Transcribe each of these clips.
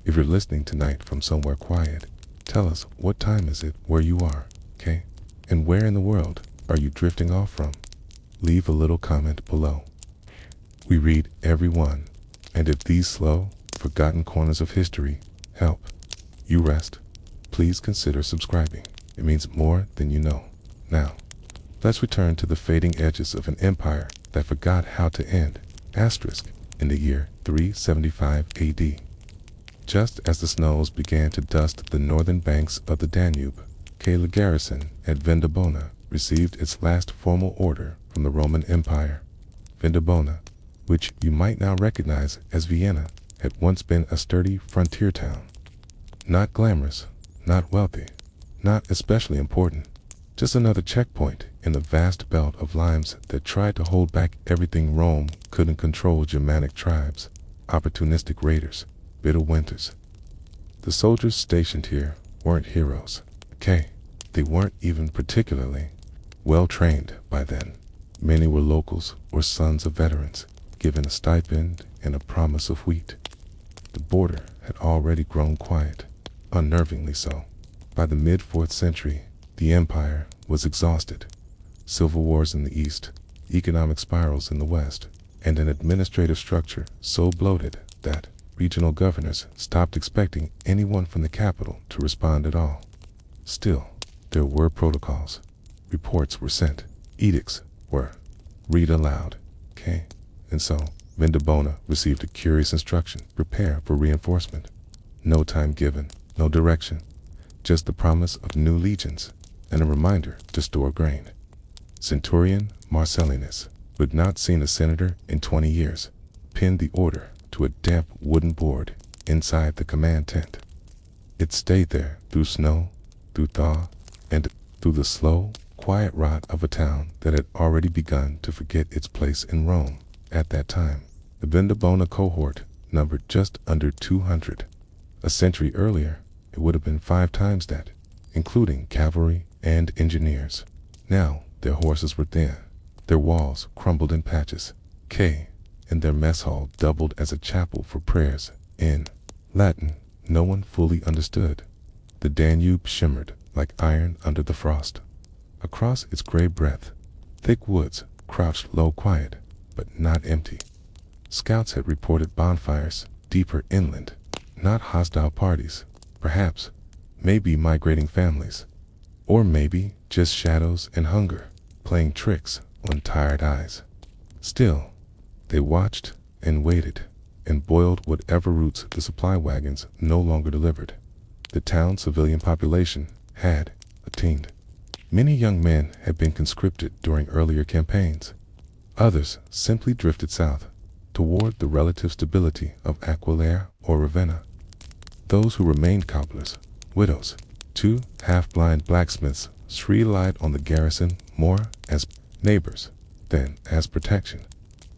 If you're listening tonight from somewhere quiet, tell us what time is it where you are, okay? And where in the world are you drifting off from? Leave a little comment below. We read every one, and if these slow, forgotten corners of history help you rest, please consider subscribing. It means more than you know. Now, let's return to the fading edges of an empire that forgot how to end, in the year 375 AD. Just as the snows began to dust the northern banks of the Danube, the garrison at Vindobona received its last formal order from the Roman Empire. Vindobona, which you might now recognize as Vienna, had once been a sturdy frontier town. Not glamorous, not wealthy, not especially important, just another checkpoint in the vast belt of limes that tried to hold back everything Rome couldn't control: Germanic tribes, opportunistic raiders, bitter winters. The soldiers stationed here weren't heroes, okay? They weren't even particularly well trained by then. Many were locals or sons of veterans, given a stipend and a promise of wheat. The border had already grown quiet, unnervingly so. By the mid-4th century, the empire was exhausted. Civil wars in the east, economic spirals in the west, and an administrative structure so bloated that regional governors stopped expecting anyone from the capital to respond at all. Still, there were protocols. Reports were sent. Edicts were read aloud, okay? And so, Vindobona received a curious instruction: prepare for reinforcement. No time given, no direction, just the promise of new legions and a reminder to store grain. Centurion Marcellinus, who had not seen a senator in 20 years, pinned the order to a damp wooden board inside the command tent. It stayed there through snow, through thaw, and through the slow, quiet rot of a town that had already begun to forget its place in Rome at that time. The Vindobona cohort numbered just under 200. A century earlier, it would have been 5 times that, including cavalry and engineers. Now, their horses were there. Their walls crumbled in patches, and their mess hall doubled as a chapel for prayers in Latin no one fully understood. The Danube shimmered like iron under the frost. Across its gray breadth, thick woods crouched low, quiet, but not empty. Scouts had reported bonfires deeper inland, not hostile parties, perhaps, maybe migrating families, or maybe just shadows and hunger playing tricks on tired eyes. Still, they watched and waited and boiled whatever roots the supply wagons no longer delivered. The town's civilian population had attained. Many young men had been conscripted during earlier campaigns. Others simply drifted south, toward the relative stability of Aquileia or Ravenna. Those who remained cobblers, widows, 2 half-blind blacksmiths relied on the garrison more as neighbors than as protection.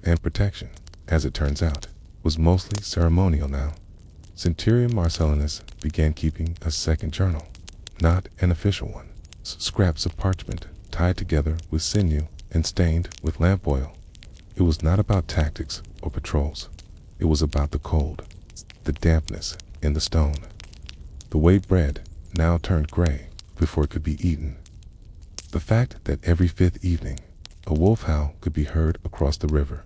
And protection, as it turns out, was mostly ceremonial now. Centurion Marcellinus began keeping a second journal, not an official one. Scraps of parchment tied together with sinew and stained with lamp oil. It was not about tactics or patrols. It was about the cold, the dampness in the stone, the way bread now turned gray before it could be eaten. The fact that every 5th evening a wolf howl could be heard across the river.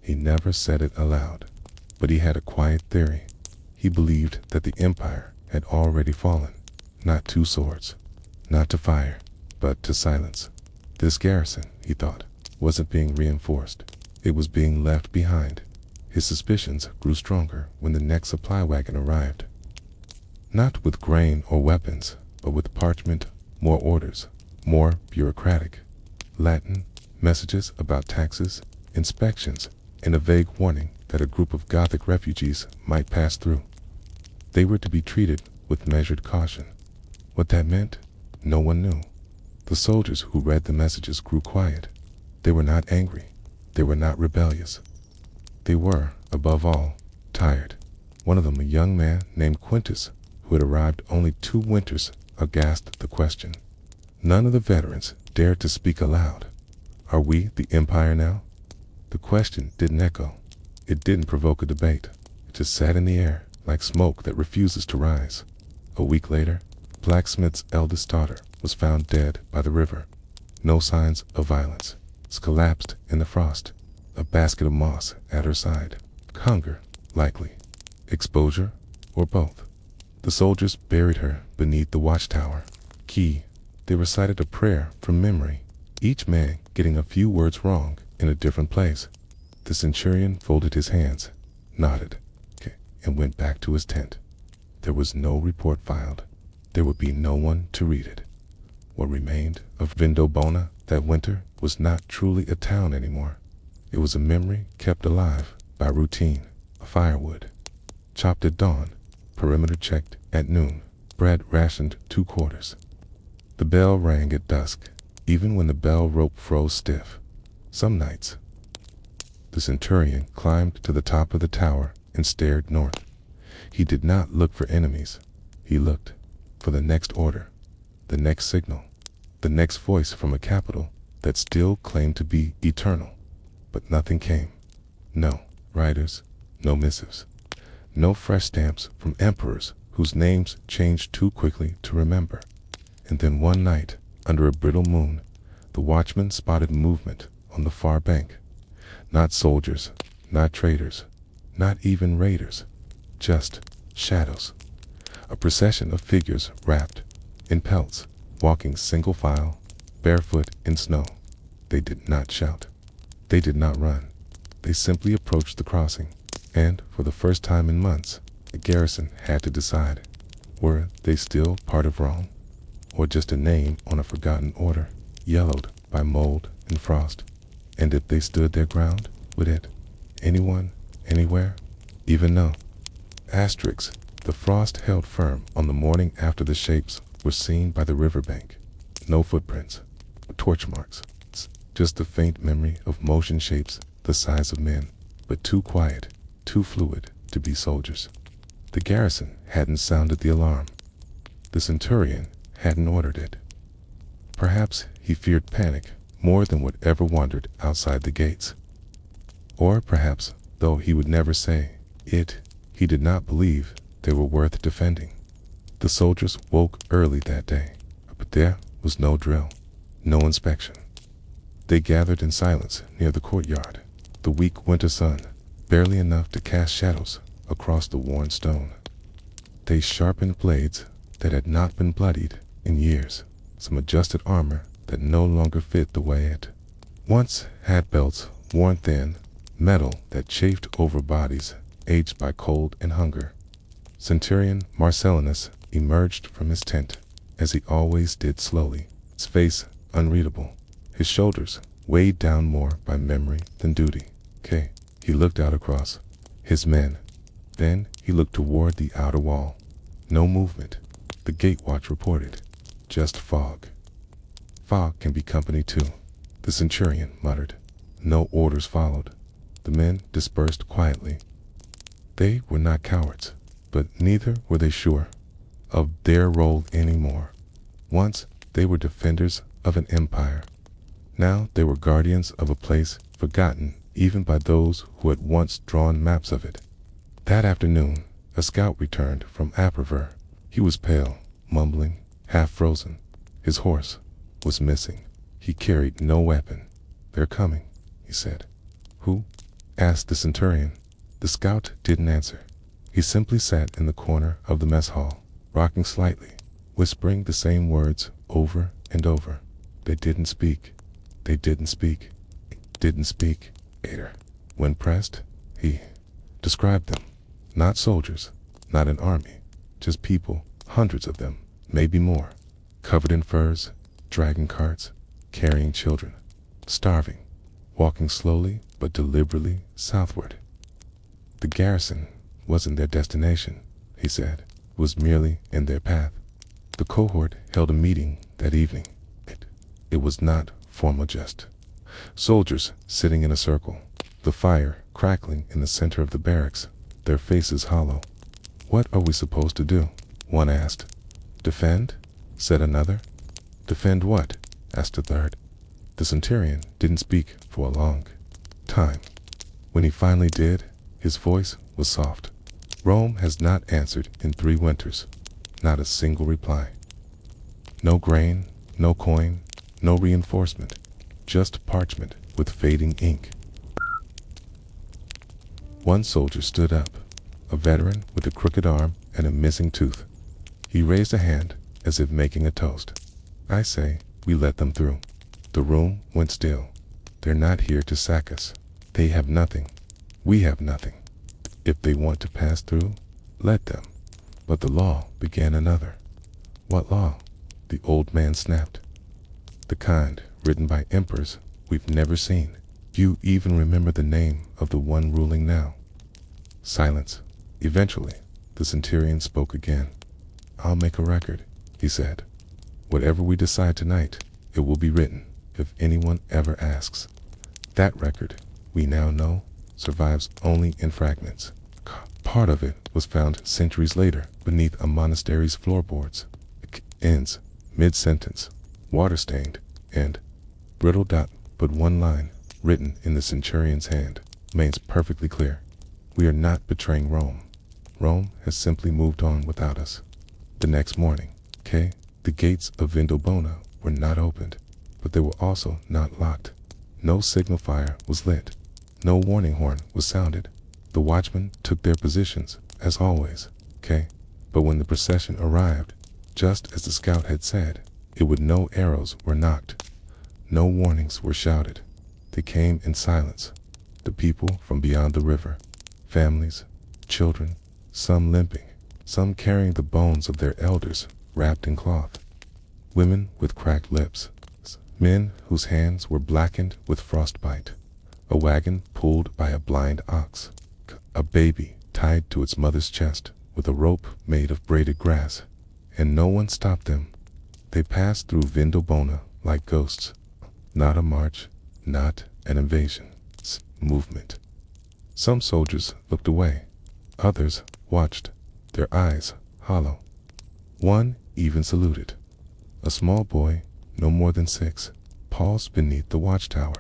He never said it aloud, but he had a quiet theory. He believed that the empire had already fallen, not to swords, not to fire, but to silence. This garrison, he thought, wasn't being reinforced. It was being left behind. His suspicions grew stronger when the next supply wagon arrived. Not with grain or weapons, but with parchment, more orders, more bureaucratic. Latin, messages about taxes, inspections, and a vague warning that a group of Gothic refugees might pass through. They were to be treated with measured caution. What that meant, no one knew. The soldiers who read the messages grew quiet. They were not angry. They were not rebellious. They were, above all, tired. One of them, a young man named Quintus, who had arrived only 2 winters, aghast the question. None of the veterans dared to speak aloud. Are we the empire now? The question didn't echo. It didn't provoke a debate. It just sat in the air, like smoke that refuses to rise. A week later, blacksmith's eldest daughter was found dead by the river. No signs of violence. She collapsed in the frost, a basket of moss at her side. Hunger, likely. Exposure, or both. The soldiers buried her beneath the watchtower. They recited a prayer from memory, each man getting a few words wrong in a different place. The centurion folded his hands, nodded, and went back to his tent. There was no report filed. There would be no one to read it. What remained of Vindobona that winter was not truly a town anymore. It was a memory kept alive by routine. Firewood chopped at dawn, perimeter checked at noon, bread rationed 2 quarters. The bell rang at dusk, even when the bell rope froze stiff. Some nights, the centurion climbed to the top of the tower and stared north. He did not look for enemies. He looked for the next order, the next signal, the next voice from a capital that still claimed to be eternal. But nothing came. No riders, no missives, no fresh stamps from emperors whose names changed too quickly to remember. And then one night, under a brittle moon, the watchman spotted movement on the far bank. Not soldiers, not traders, not even raiders, just shadows. A procession of figures wrapped in pelts, walking single file, barefoot in snow. They did not shout. They did not run. They simply approached the crossing. And for the first time in months, the garrison had to decide, were they still part of Rome, or just a name on a forgotten order, yellowed by mold and frost? And if they stood their ground, would it? Anyone, anywhere? Even no. Asterisks, the frost held firm on the morning after the shapes were seen by the riverbank. No footprints, torch marks, just the faint memory of motion shapes the size of men, but too quiet, too fluid to be soldiers. The garrison hadn't sounded the alarm. The centurion hadn't ordered it. Perhaps he feared panic more than whatever wandered outside the gates. Or perhaps, though he would never say it, he did not believe they were worth defending. The soldiers woke early that day, but there was no drill, no inspection. They gathered in silence near the courtyard, the weak winter sun, barely enough to cast shadows across the worn stone. They sharpened blades that had not been bloodied in years, some adjusted armor that no longer fit the way it once had, belts worn thin, metal that chafed over bodies aged by cold and hunger. Centurion Marcellinus emerged from his tent, as he always did, slowly, his face unreadable, his shoulders weighed down more by memory than duty. He looked out across his men. Then he looked toward the outer wall. No movement, the gate watch reported. Just fog. Fog can be company too, the centurion muttered. No orders followed. The men dispersed quietly. They were not cowards, but neither were they sure of their role anymore. Once they were defenders of an empire. Now they were guardians of a place forgotten even by those who had once drawn maps of it. That afternoon, a scout returned from Aperver. He was pale, mumbling, half frozen. His horse was missing. He carried no weapon. "They're coming," he said. "Who?" asked the centurion. The scout didn't answer. He simply sat in the corner of the mess hall, rocking slightly, whispering the same words over and over. They didn't speak. They didn't speak. Didn't speak. When pressed, he described them. Not soldiers, not an army, just people, hundreds of them, maybe more, covered in furs, dragging carts, carrying children, starving, walking slowly but deliberately southward. The garrison wasn't their destination, he said. It was merely in their path. The cohort held a meeting that evening. It was not formal, just soldiers sitting in a circle, the fire crackling in the center of the barracks, their faces hollow. "What are we supposed to do?" one asked. "Defend?" said another. "Defend what?" asked a third. The centurion didn't speak for a long time. When he finally did, his voice was soft. Rome has not answered in 3 winters, not a single reply. No grain, no coin, no reinforcement, just parchment with fading ink. One soldier stood up, a veteran with a crooked arm and a missing tooth. He raised a hand as if making a toast. I say, we let them through. The room went still. They're not here to sack us. They have nothing. We have nothing. If they want to pass through, let them. But the law began another. What law? The old man snapped. The kind written by emperors we've never seen. Do you even remember the name of the one ruling now? Silence. Eventually, the centurion spoke again. I'll make a record, he said. Whatever we decide tonight, it will be written if anyone ever asks. That record, we now know, survives only in fragments. Part of it was found centuries later beneath a monastery's floorboards. It ends mid-sentence, water-stained, and brittle dot, but one line, written in the centurion's hand, remains perfectly clear. We are not betraying Rome. Rome has simply moved on without us. The next morning, the gates of Vindobona were not opened, but they were also not locked. No signal fire was lit. No warning horn was sounded. The watchmen took their positions, as always, but when the procession arrived, just as the scout had said, it would no arrows were knocked. No warnings were shouted. They came in silence. The people from beyond the river, families, children, some limping, some carrying the bones of their elders wrapped in cloth. Women with cracked lips, men whose hands were blackened with frostbite, a wagon pulled by a blind ox, a baby tied to its mother's chest with a rope made of braided grass, and no one stopped them. They passed through Vindobona like ghosts. Not a march, not an invasion, movement. Some soldiers looked away. Others watched, their eyes hollow. One even saluted. A small boy, no more than 6, paused beneath the watchtower.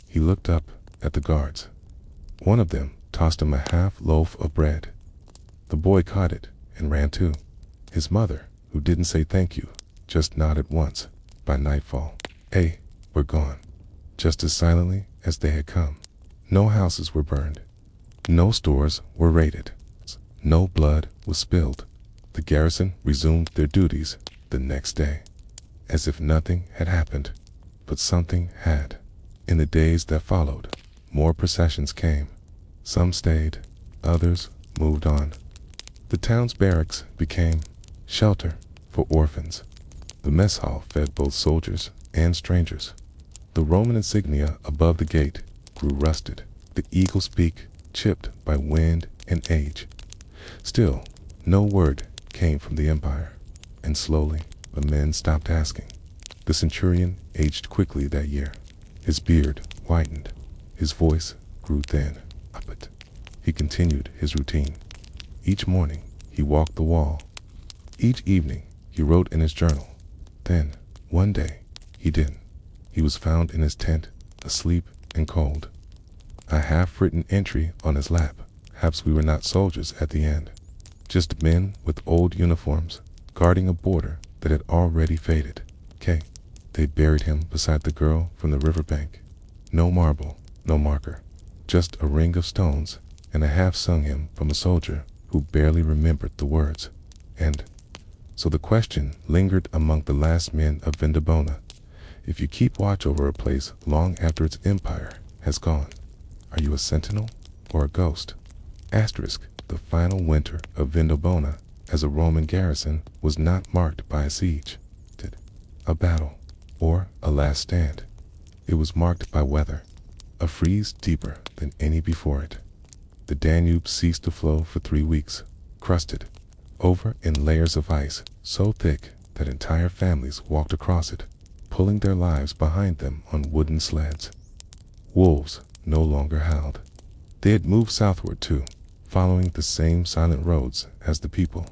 He looked up at the guards. One of them tossed him a half loaf of bread. The boy caught it and ran too. His mother, who didn't say thank you, just nodded once. By nightfall, were gone, just as silently as they had come. No houses were burned. No stores were raided. No blood was spilled. The garrison resumed their duties the next day, as if nothing had happened. But something had. In the days that followed, more processions came. Some stayed, others moved on. The town's barracks became shelter for orphans. The mess hall fed both soldiers and strangers. The Roman insignia above the gate grew rusted, the eagle's beak chipped by wind and age. Still, no word came from the empire, and slowly the men stopped asking. The centurion aged quickly that year. His beard whitened, his voice grew thin, but he continued his routine. Each morning he walked the wall. Each evening he wrote in his journal. Then, one day, he didn't. He was found in his tent, asleep and cold. A half-written entry on his lap. Perhaps we were not soldiers at the end. Just men with old uniforms, guarding a border that had already faded. They buried him beside the girl from the riverbank. No marble, no marker, just a ring of stones and a half-sung hymn from a soldier who barely remembered the words. And so the question lingered among the last men of Vindobona. If you keep watch over a place long after its empire has gone, are you a sentinel or a ghost? Asterisk, the final winter of Vindobona as a Roman garrison was not marked by a siege, a battle, or a last stand. It was marked by weather, a freeze deeper than any before it. The Danube ceased to flow for 3 weeks, crusted over in layers of ice so thick that entire families walked across it, pulling their lives behind them on wooden sleds. Wolves no longer howled. They had moved southward too, following the same silent roads as the people.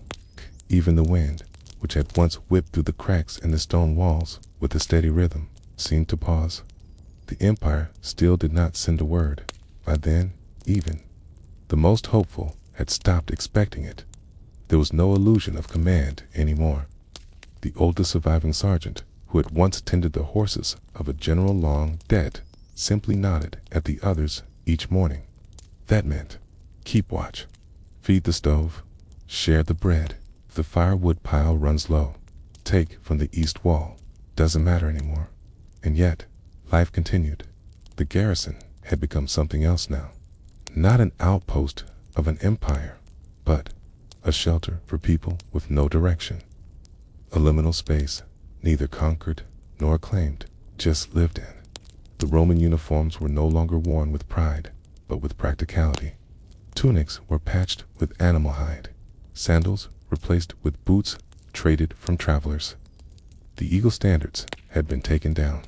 Even the wind, which had once whipped through the cracks in the stone walls with a steady rhythm, seemed to pause. The empire still did not send a word. By then, even the most hopeful had stopped expecting it. There was no illusion of command anymore. The oldest surviving sergeant, who had once tended the horses of a general long dead, simply nodded at the others each morning. That meant, keep watch, feed the stove, share the bread. If the firewood pile runs low, take from the east wall. Doesn't matter anymore. And yet, life continued. The garrison had become something else now. Not an outpost of an empire, but a shelter for people with no direction. A liminal space, neither conquered nor claimed, just lived in. The Roman uniforms were no longer worn with pride, but with practicality. Tunics were patched with animal hide, sandals replaced with boots traded from travelers. The eagle standards had been taken down,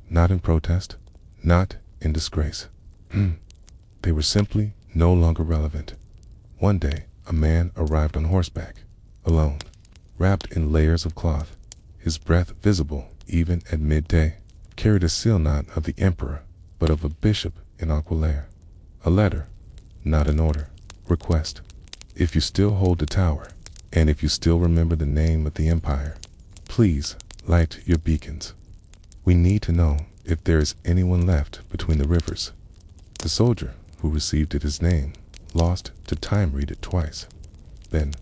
not in protest, not in disgrace. They were simply no longer relevant. One day, a man arrived on horseback, alone, wrapped in layers of cloth, his breath visible even at midday, carried a seal not of the emperor, but of a bishop in Aquileia. A letter, not an order. Request. If you still hold the tower, and if you still remember the name of the empire, please light your beacons. We need to know if there is anyone left between the rivers. The soldier who received it his name lost to time read it twice. Then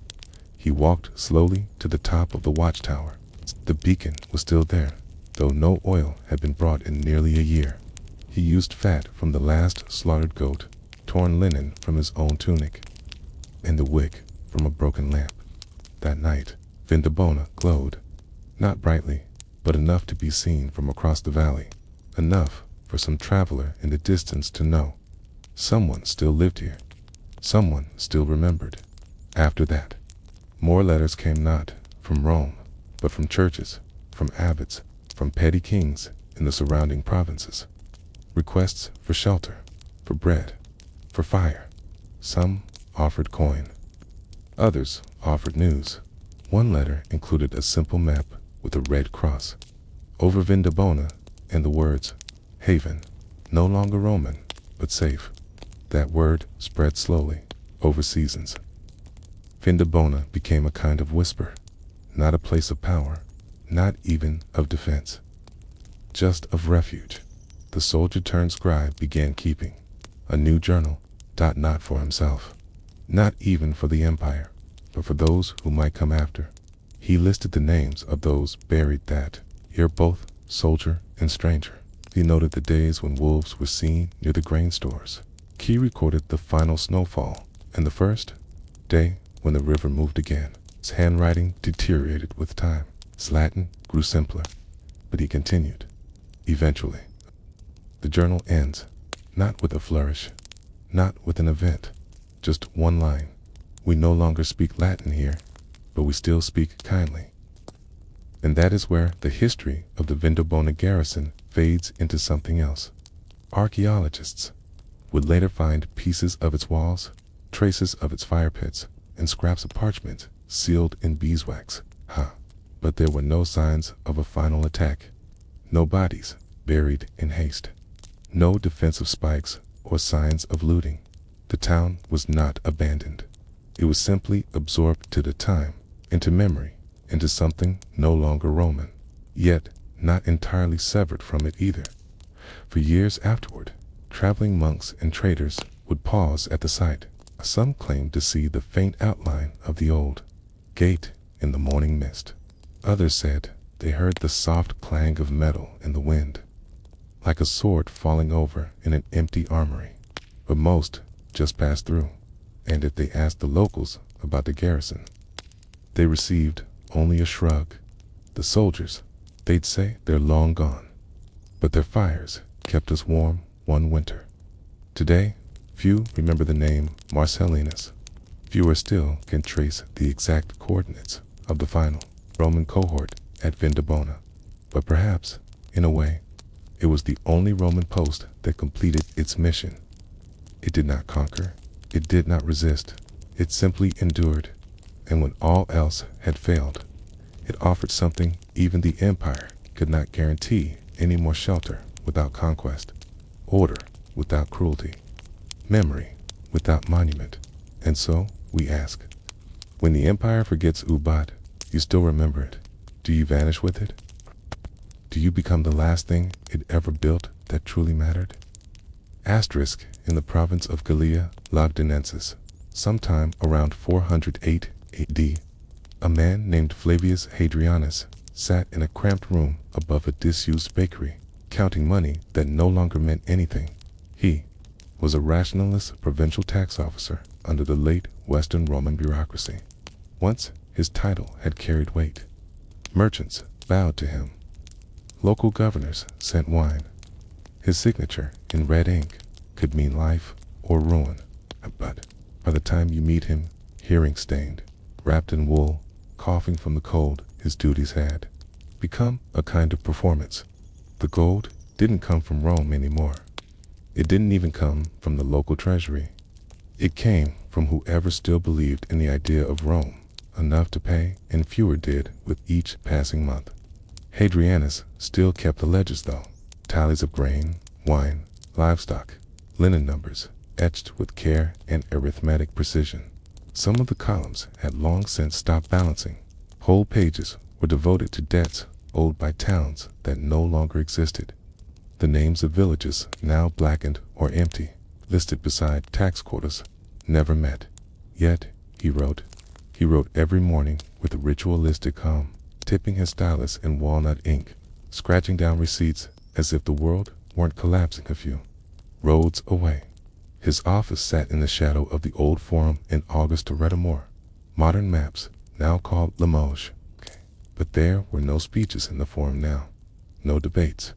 he walked slowly to the top of the watchtower. The beacon was still there, though no oil had been brought in nearly a year. He used fat from the last slaughtered goat, torn linen from his own tunic, and the wick from a broken lamp. That night, Vindobona glowed, not brightly, but enough to be seen from across the valley, enough for some traveler in the distance to know. Someone still lived here. Someone still remembered. After that, more letters came not from Rome, but from churches, from abbots, from petty kings in the surrounding provinces. Requests for shelter, for bread, for fire. Some offered coin. Others offered news. One letter included a simple map with a red cross over Vindobona and the words, Haven, no longer Roman, but safe. That word spread slowly, over seasons. Vindobona became a kind of whisper, not a place of power, not even of defense, just of refuge. The soldier-turned-scribe began keeping a new journal, not for himself, not even for the empire, but for those who might come after. He listed the names of those buried that year, both soldier and stranger. He noted the days when wolves were seen near the grain stores. He recorded the final snowfall and the first day when the river moved again. His handwriting deteriorated with time. His Latin grew simpler, but he continued. Eventually, the journal ends, not with a flourish, not with an event, just one line. We no longer speak Latin here, but we still speak kindly. And that is where the history of the Vindobona garrison fades into something else. Archaeologists would later find pieces of its walls, traces of its fire pits, and scraps of parchment sealed in beeswax. But there were no signs of a final attack. No bodies buried in haste. No defensive spikes or signs of looting. The town was not abandoned. It was simply absorbed to the time, into memory, into something no longer Roman, yet not entirely severed from it either. For years afterward, traveling monks and traders would pause at the site. Some claimed to see the faint outline of the old gate in the morning mist. Others said they heard the soft clang of metal in the wind, like a sword falling over in an empty armory. But most just passed through, and if they asked the locals about the garrison, they received only a shrug. The soldiers, they'd say they're long gone, but their fires kept us warm one winter. Today, few remember the name Marcellinus. Fewer still can trace the exact coordinates of the final Roman cohort at Vindobona. But perhaps, in a way, it was the only Roman post that completed its mission. It did not conquer, it did not resist, it simply endured, and when all else had failed, it offered something even the empire could not guarantee: any more shelter without conquest, order without cruelty, memory without monument. And so, we ask, when the empire forgets Ubat, you still remember it. Do you vanish with it? Do you become the last thing it ever built that truly mattered? Asterisk, in the province of Gallia Lagdunensis, sometime around 408 AD, a man named Flavius Hadrianus sat in a cramped room above a disused bakery, counting money that no longer meant anything. He was a rationalist provincial tax officer under the late Western Roman bureaucracy. Once his title had carried weight. Merchants bowed to him. Local governors sent wine. His signature in red ink could mean life or ruin. But by the time you meet him, hearing-stained, wrapped in wool, coughing from the cold his duties had become a kind of performance. The gold didn't come from Rome anymore. It didn't even come from the local treasury. It came from whoever still believed in the idea of Rome, enough to pay, and fewer did with each passing month. Hadrianus still kept the ledgers though, tallies of grain, wine, livestock, linen numbers, etched with care and arithmetic precision. Some of the columns had long since stopped balancing. Whole pages were devoted to debts owed by towns that no longer existed. The names of villages, now blackened or empty, listed beside tax quotas, never met. Yet, he wrote every morning with a ritualistic calm, tipping his stylus in walnut ink, scratching down receipts as if the world weren't collapsing a few roads away. His office sat in the shadow of the old forum in August to Retamore. Modern maps, now called Limoges. But there were no speeches in the forum now, no debates.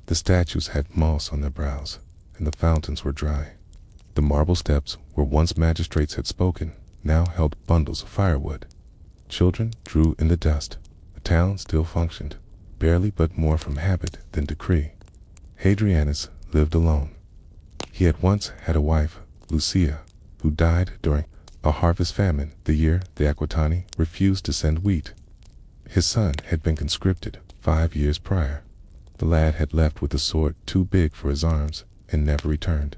The statues had moss on their brows, and the fountains were dry. The marble steps where once magistrates had spoken now held bundles of firewood. Children drew in the dust. The town still functioned, barely but more from habit than decree. Hadrianus lived alone. He had once had a wife, Lucia, who died during a harvest famine the year the Aquitani refused to send wheat. His son had been conscripted 5 years prior. The lad had left with a sword too big for his arms and never returned.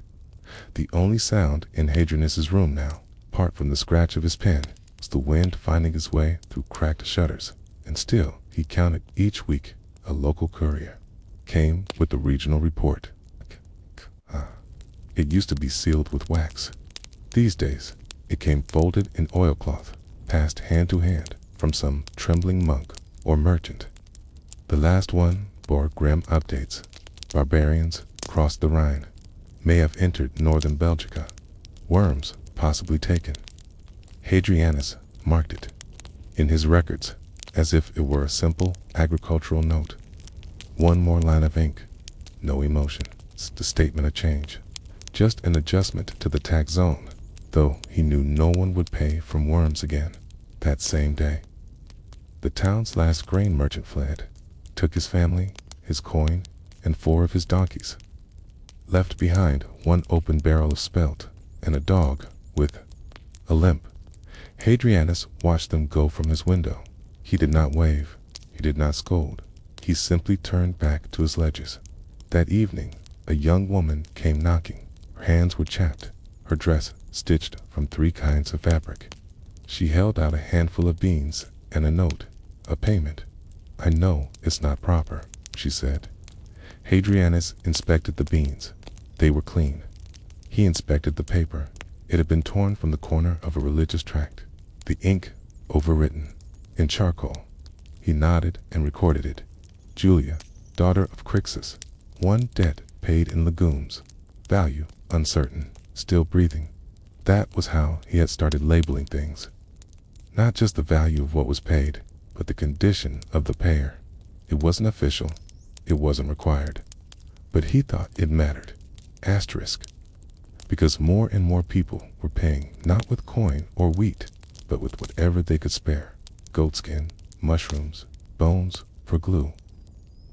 The only sound in Hadrianus's room now, apart from the scratch of his pen, was the wind finding its way through cracked shutters. And still, he counted each week a local courier came with the regional report. It used to be sealed with wax. These days, it came folded in oilcloth, passed hand to hand from some trembling monk or merchant. The last one bore grim updates. Barbarians crossed the Rhine, may have entered northern Belgica. Worms possibly taken. Hadrianus marked it in his records as if it were a simple agricultural note. One more line of ink, no emotion. It's the statement of change. Just an adjustment to the tax zone, though he knew no one would pay from worms again that same day. The town's last grain merchant fled, took his family, his coin, and 4 of his donkeys. Left behind 1 open barrel of spelt and a dog with a limp. Hadrianus watched them go from his window. He did not wave. He did not scold. He simply turned back to his ledgers. That evening, a young woman came knocking. Her hands were chapped, her dress stitched from 3 kinds of fabric. She held out a handful of beans and a note, a payment. "I know it's not proper," she said. Hadrianus inspected the beans. They were clean. He inspected the paper. It had been torn from the corner of a religious tract, the ink overwritten in charcoal. He nodded and recorded it. Julia, daughter of Crixus, 1 debt paid in legumes, value uncertain, still breathing. That was how he had started labeling things. Not just the value of what was paid, but the condition of the payer. It wasn't official. It wasn't required. But he thought it mattered. Asterisk. Because more and more people were paying not with coin or wheat, but with whatever they could spare. Goatskin, mushrooms, bones for glue.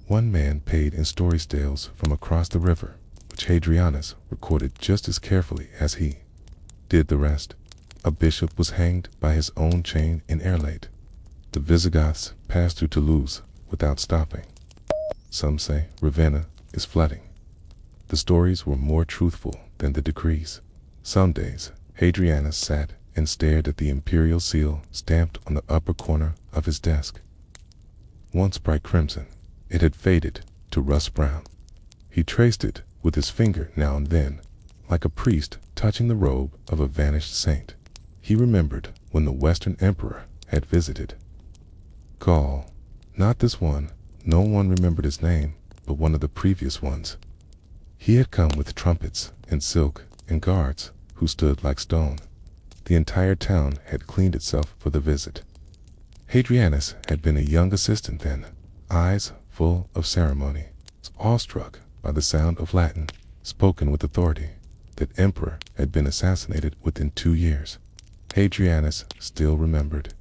One man paid in story stales from across the river, which Hadrianus recorded just as carefully as he did the rest. A bishop was hanged by his own chain in Airlate. The Visigoths passed through Toulouse without stopping. Some say Ravenna is flooding. The stories were more truthful than the decrees. Some days Hadrianus sat and stared at the imperial seal stamped on the upper corner of his desk. Once bright crimson, it had faded to rust brown. He traced it with his finger now and then, like a priest touching the robe of a vanished saint. He remembered when the Western emperor had visited Gaul. Not this one. No one remembered his name, but one of the previous ones. He had come with trumpets and silk and guards who stood like stone. The entire town had cleaned itself for the visit. Hadrianus had been a young assistant then, eyes full of ceremony, awestruck by the sound of Latin spoken with authority. That emperor had been assassinated within 2 years. Hadrianus still remembered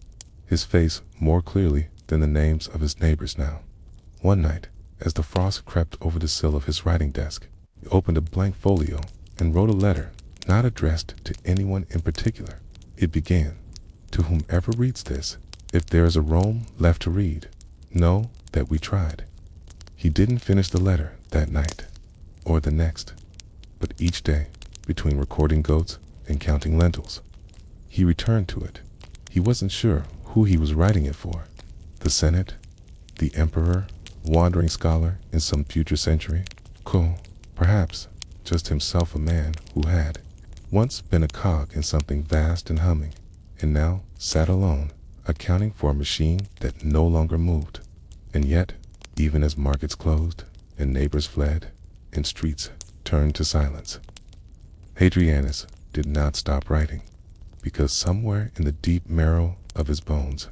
his face more clearly than the names of his neighbors now. One night, as the frost crept over the sill of his writing desk, he opened a blank folio and wrote a letter not addressed to anyone in particular. It began, "To whomever reads this, if there is a Rome left to read, know that we tried." He didn't finish the letter that night or the next, but each day, between recording goats and counting lentils, he returned to it. He wasn't sure who he was writing it for. The Senate, the emperor, wandering scholar in some future century, perhaps just himself, a man who had once been a cog in something vast and humming, and now sat alone, accounting for a machine that no longer moved. And yet, even as markets closed, and neighbors fled, and streets turned to silence, Hadrianus did not stop writing, because somewhere in the deep marrow of his bones,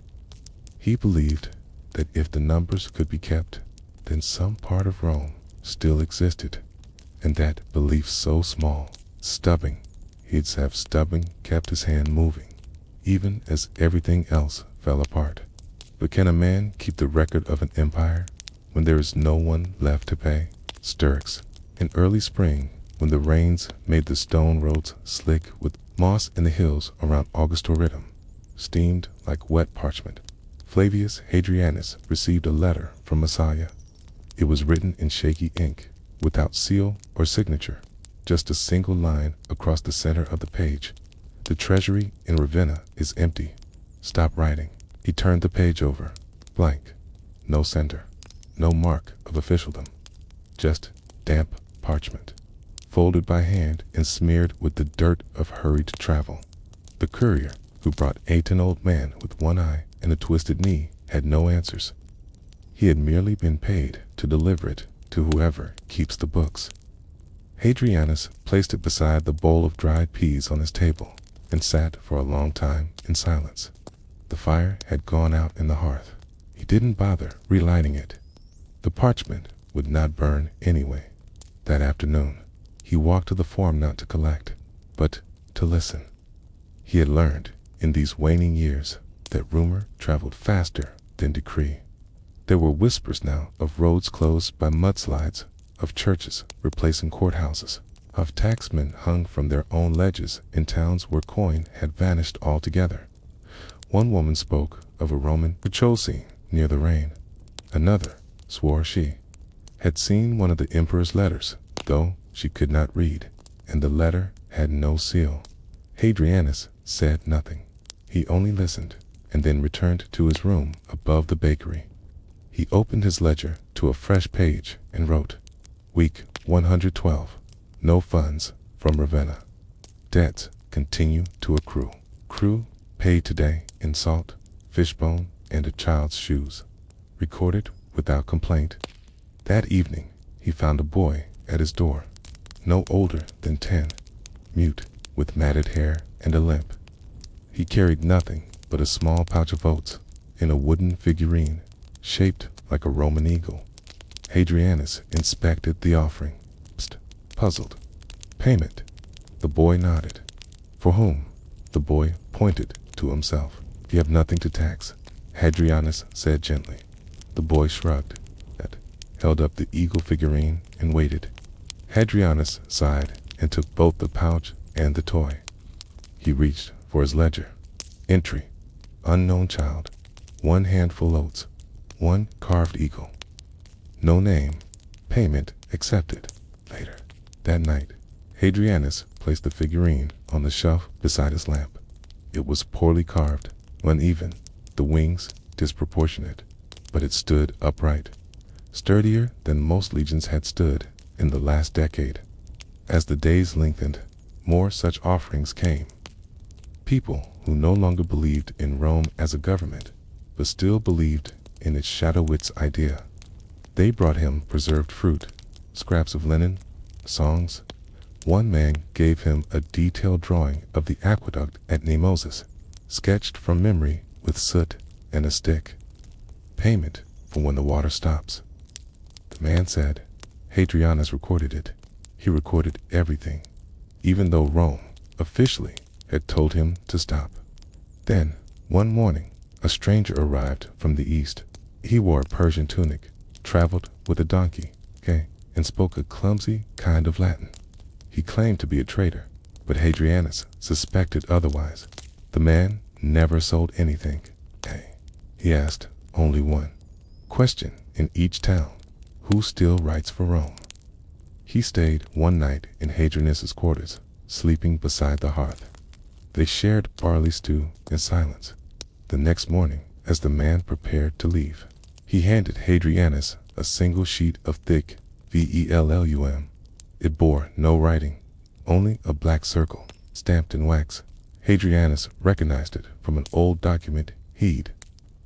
he believed that if the numbers could be kept, then some part of Rome still existed, and that belief so small, stubborn, he'd have stubborn kept his hand moving, even as everything else fell apart. But can a man keep the record of an empire when there is no one left to pay? Styx, in early spring, when the rains made the stone roads slick with moss in the hills around Augustoridum, steamed like wet parchment, Flavius Hadrianus received a letter from Messiah. It was written in shaky ink, without seal or signature, just a single line across the center of the page. "The treasury in Ravenna is empty. Stop writing." He turned the page over, blank, no center, no mark of officialdom, just damp parchment, folded by hand and smeared with the dirt of hurried travel. The courier, who brought an old man with one eye and a twisted knee, had no answers. He had merely been paid to deliver it to whoever keeps the books. Hadrianus placed it beside the bowl of dried peas on his table and sat for a long time in silence. The fire had gone out in the hearth. He didn't bother relighting it. The parchment would not burn anyway. That afternoon, he walked to the forum not to collect, but to listen. He had learned, in these waning years, that rumor traveled faster than decree. There were whispers now of roads closed by mudslides, of churches replacing courthouses, of taxmen hung from their own ledges in towns where coin had vanished altogether. One woman spoke of a Roman patrol near the Rhine. Another swore she had seen one of the emperor's letters, though she could not read, and the letter had no seal. Hadrianus said nothing. He only listened, and then returned to his room above the bakery. He opened his ledger to a fresh page and wrote, "Week 112. No funds from Ravenna. Debts continue to accrue. Crew paid today in salt, fishbone, and a child's shoes. Recorded without complaint." That evening, he found a boy at his door, no older than 10, mute, with matted hair and a limp. He carried nothing but a small pouch of oats in a wooden figurine shaped like a Roman eagle. Hadrianus inspected the offering, puzzled. "Payment." The boy nodded. "For whom?" The boy pointed to himself. "You have nothing to tax," Hadrianus said gently. The boy shrugged, held up the eagle figurine, and waited. Hadrianus sighed and took both the pouch and the toy. He reached for his ledger. Entry: unknown child, 1 handful oats, 1 carved eagle. No name. Payment accepted. Later that night, Hadrianus placed the figurine on the shelf beside his lamp. It was poorly carved, uneven, the wings disproportionate, but it stood upright, sturdier than most legions had stood in the last decade. As the days lengthened, more such offerings came. People who no longer believed in Rome as a government, but still believed in its Shadowwit's idea. They brought him preserved fruit, scraps of linen, songs. One man gave him a detailed drawing of the aqueduct at Nemosis, sketched from memory with soot and a stick. Payment for when the water stops. The man said, Hadrianus recorded it. He recorded everything, even though Rome, officially, had told him to stop. Then, one morning, a stranger arrived from the east. He wore a Persian tunic, traveled with a donkey, and spoke a clumsy kind of Latin. He claimed to be a trader, but Hadrianus suspected otherwise. The man never sold anything. He asked only one question in each town: who still writes for Rome? He stayed one night in Hadrianus's quarters, sleeping beside the hearth. They shared barley stew in silence. The next morning, as the man prepared to leave, he handed Hadrianus a single sheet of thick vellum. It bore no writing, only a black circle, stamped in wax. Hadrianus recognized it from an old document he'd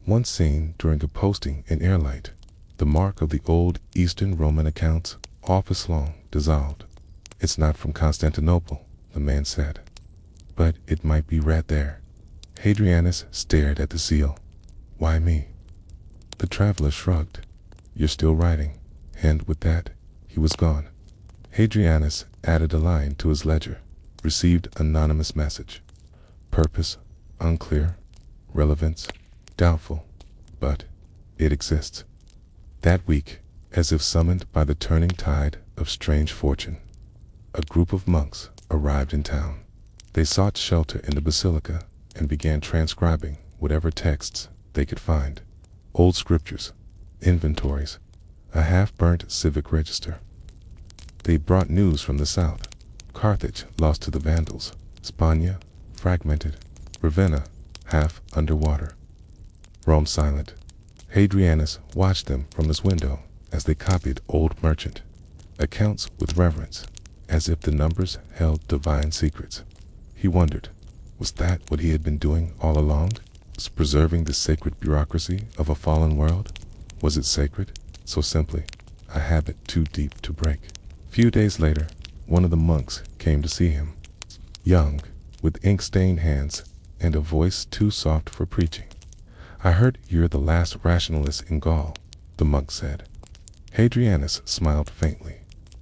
once seen during a posting in Airlight, the mark of the old Eastern Roman accounts, office long dissolved. It's not from Constantinople, the man said, but it might be read there. Hadrianus stared at the seal. Why me? The traveler shrugged. You're still writing. And with that, he was gone. Hadrianus added a line to his ledger. Received anonymous message. Purpose unclear. Relevance doubtful. But it exists. That week, as if summoned by the turning tide of strange fortune, a group of monks arrived in town. They sought shelter in the basilica and began transcribing whatever texts they could find. Old scriptures, inventories, a half-burnt civic register. They brought news from the south. Carthage lost to the Vandals, Spania fragmented, Ravenna half underwater. Rome silent. Hadrianus watched them from his window as they copied old merchant accounts with reverence, as if the numbers held divine secrets. He wondered, was that what he had been doing all along? Was preserving the sacred bureaucracy of a fallen world? Was it sacred, so simply, a habit too deep to break? Few days later, one of the monks came to see him, young, with ink-stained hands and a voice too soft for preaching. I heard you're the last rationalist in Gaul, the monk said. Hadrianus smiled faintly.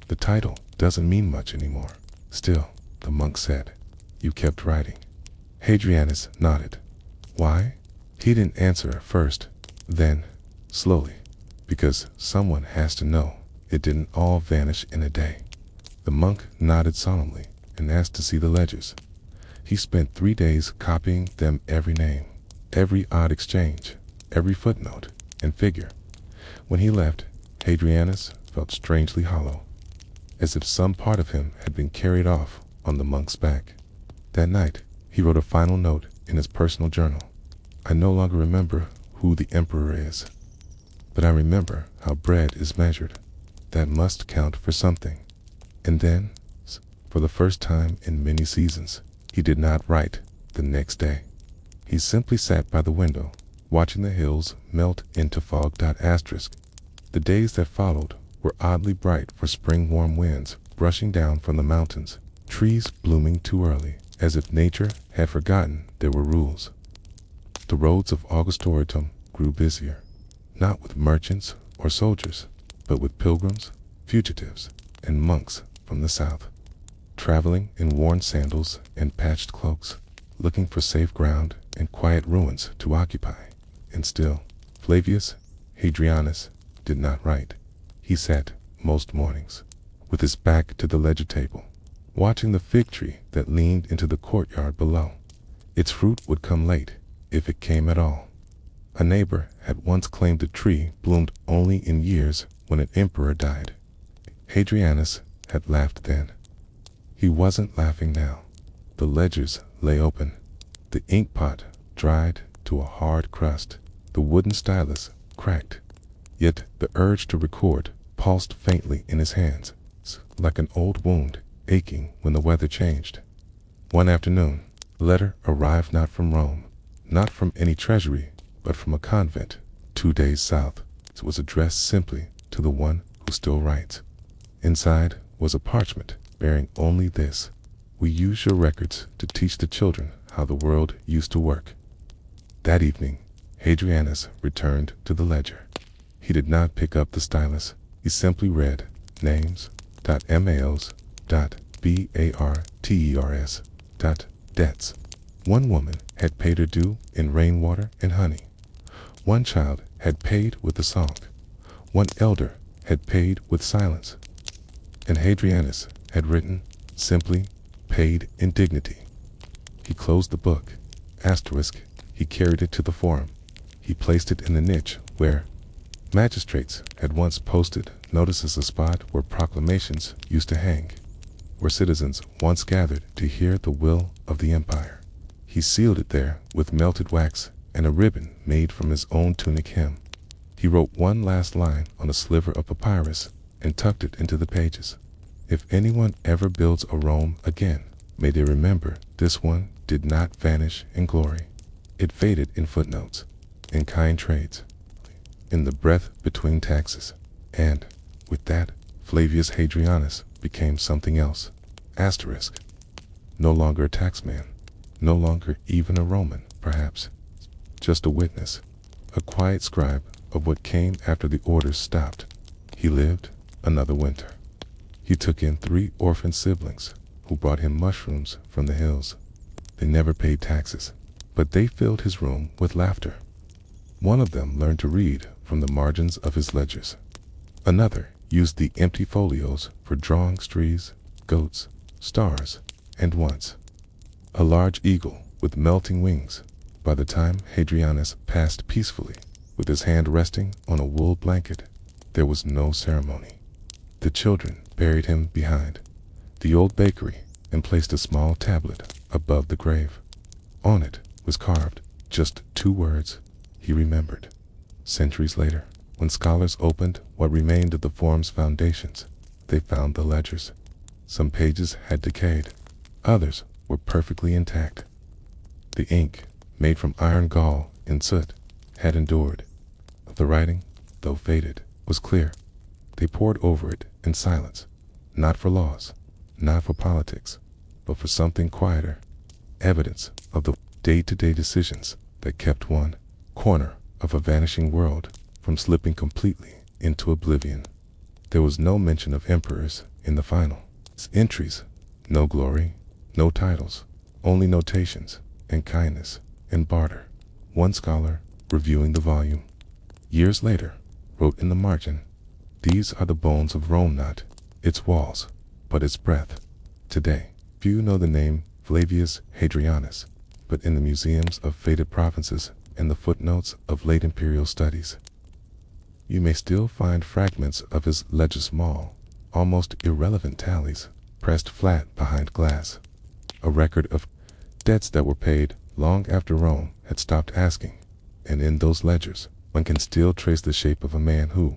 The title doesn't mean much anymore. Still, the monk said, you kept writing. Hadrianus nodded. Why? He didn't answer at first. Then, slowly, because someone has to know it didn't all vanish in a day. The monk nodded solemnly and asked to see the ledgers. He spent 3 days copying them, every name, every odd exchange, every footnote and figure. When he left, Hadrianus felt strangely hollow, as if some part of him had been carried off on the monk's back. That night, he wrote a final note in his personal journal. I no longer remember who the emperor is, but I remember how bread is measured. That must count for something. And then, for the first time in many seasons, he did not write the next day. He simply sat by the window, watching the hills melt into fog. The days that followed were oddly bright for spring warm winds brushing down from the mountains, trees blooming too early, as if nature had forgotten there were rules. The roads of Augustoritum grew busier, not with merchants or soldiers, but with pilgrims, fugitives, and monks from the south, traveling in worn sandals and patched cloaks, looking for safe ground and quiet ruins to occupy. And still, Flavius Hadrianus did not write. He sat most mornings, with his back to the ledger table, watching the fig tree that leaned into the courtyard below. Its fruit would come late, if it came at all. A neighbor had once claimed the tree bloomed only in years when an emperor died. Hadrianus had laughed then. He wasn't laughing now. The ledgers lay open. The ink pot dried to a hard crust. The wooden stylus cracked. Yet the urge to record pulsed faintly in his hands, like an old wound aching when the weather changed. One afternoon, a letter arrived not from Rome, not from any treasury, but from a convent 2 days south. It was addressed simply to the one who still writes. Inside was a parchment bearing only this: "We use your records to teach the children how the world used to work." That evening, Hadrianus returned to the ledger. He did not pick up the stylus. He simply read names, .mals, .barters, debts. One woman had paid her due in rainwater and honey. One child had paid with a song. One elder had paid with silence. And Hadrianus had written, simply, paid in dignity. He closed the book. Asterisk. He carried it to the forum. He placed it in the niche where magistrates had once posted notices, a spot where proclamations used to hang, where citizens once gathered to hear the will of the empire. He sealed it there with melted wax and a ribbon made from his own tunic hem. He wrote one last line on a sliver of papyrus and tucked it into the pages. If anyone ever builds a Rome again, may they remember this one did not vanish in glory. It faded in footnotes, in kind trades, in the breath between taxes. And, with that, Flavius Hadrianus became something else. Asterisk. No longer a taxman, no longer even a Roman, perhaps. Just a witness, a quiet scribe of what came after the orders stopped. He lived another winter. He took in 3 orphan siblings who brought him mushrooms from the hills. They never paid taxes, but they filled his room with laughter. One of them learned to read from the margins of his ledgers. Another used the empty folios for drawing trees, goats, stars, and once a large eagle with melting wings. By the time Hadrianus passed peacefully, with his hand resting on a wool blanket, there was no ceremony. The children buried him behind the old bakery and placed a small tablet above the grave. On it was carved just 2 words: he remembered. Centuries later, when scholars opened what remained of the forum's foundations, they found the ledgers. Some pages had decayed, others were perfectly intact. The ink, made from iron gall and soot, had endured. The writing, though faded, was clear. They pored over it in silence, not for laws, not for politics, but for something quieter, evidence of the day-to-day decisions that kept one corner of a vanishing world from slipping completely into oblivion. There was no mention of emperors in the final entries, no glory, no titles, only notations and kindness and barter. One scholar, reviewing the volume years later, wrote in the margin, "These are the bones of Rome, not its walls, but its breath." Today, few know the name Flavius Hadrianus, but in the museums of faded provinces and the footnotes of late imperial studies, you may still find fragments of his ledger, small, almost irrelevant tallies, pressed flat behind glass, a record of debts that were paid long after Rome had stopped asking. And in those ledgers, one can still trace the shape of a man who,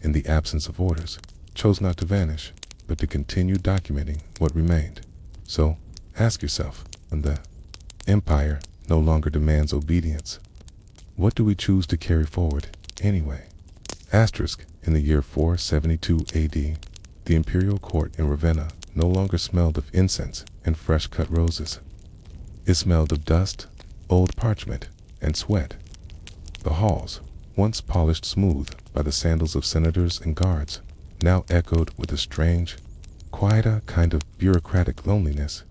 in the absence of orders, chose not to vanish, but to continue documenting what remained. So, ask yourself, when the empire no longer demands obedience, what do we choose to carry forward anyway? Asterisk. In the year 472 AD, the imperial court in Ravenna no longer smelled of incense and fresh-cut roses. It smelled of dust, old parchment, and sweat. The halls, once polished smooth by the sandals of senators and guards, now echoed with a strange, quieter kind of bureaucratic loneliness.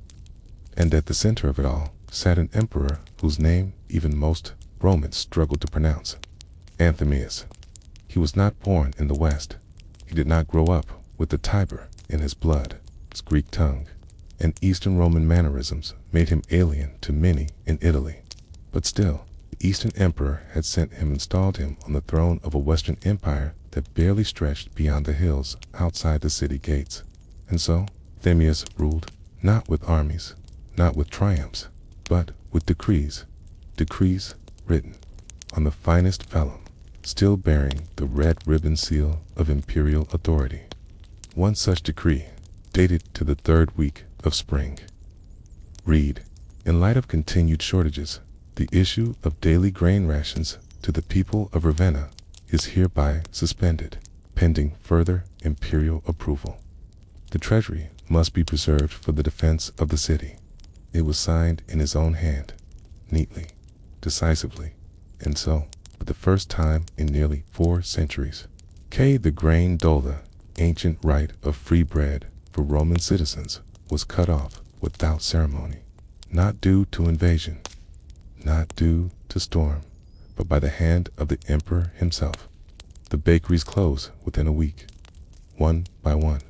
And at the center of it all sat an emperor whose name even most Romans struggled to pronounce: Anthemius. He was not born in the West. He did not grow up with the Tiber in his blood. His Greek tongue and Eastern Roman mannerisms made him alien to many in Italy. But still, the Eastern emperor had sent him, installed him on the throne of a Western empire that barely stretched beyond the hills outside the city gates. And so, Anthemius ruled not with armies, not with triumphs, but with decrees. Decrees written on the finest vellum, still bearing the red ribbon seal of imperial authority. One such decree, dated to the third week of spring, read, in light of continued shortages, the issue of daily grain rations to the people of Ravenna is hereby suspended, pending further imperial approval. The treasury must be preserved for the defense of the city. It was signed in his own hand, neatly, decisively, and so, for the first time in nearly 4 centuries, the grain dole, ancient right of free bread for Roman citizens, was cut off without ceremony, not due to invasion, not due to storm, but by the hand of the emperor himself. The bakeries closed within a week, one by one.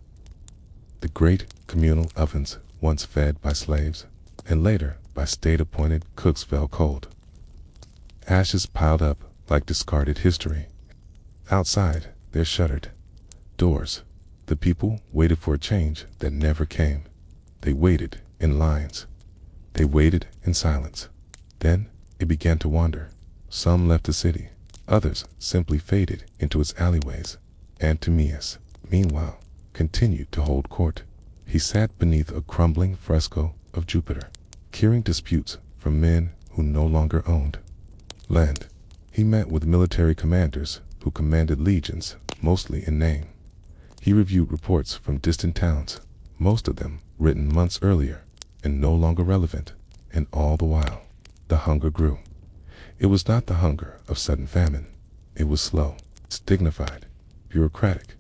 The great communal ovens, once fed by slaves, and later by state-appointed cooks, fell cold. Ashes piled up like discarded history. Outside their shuttered doors, the people waited for a change that never came. They waited in lines. They waited in silence. Then it began to wander. Some left the city. Others simply faded into its alleyways. Antimeus, meanwhile, continued to hold court. He sat beneath a crumbling fresco of Jupiter, hearing disputes from men who no longer owned land. He met with military commanders who commanded legions, mostly in name. He reviewed reports from distant towns, most of them written months earlier and no longer relevant, and all the while, the hunger grew. It was not the hunger of sudden famine. It was slow, dignified, bureaucratic.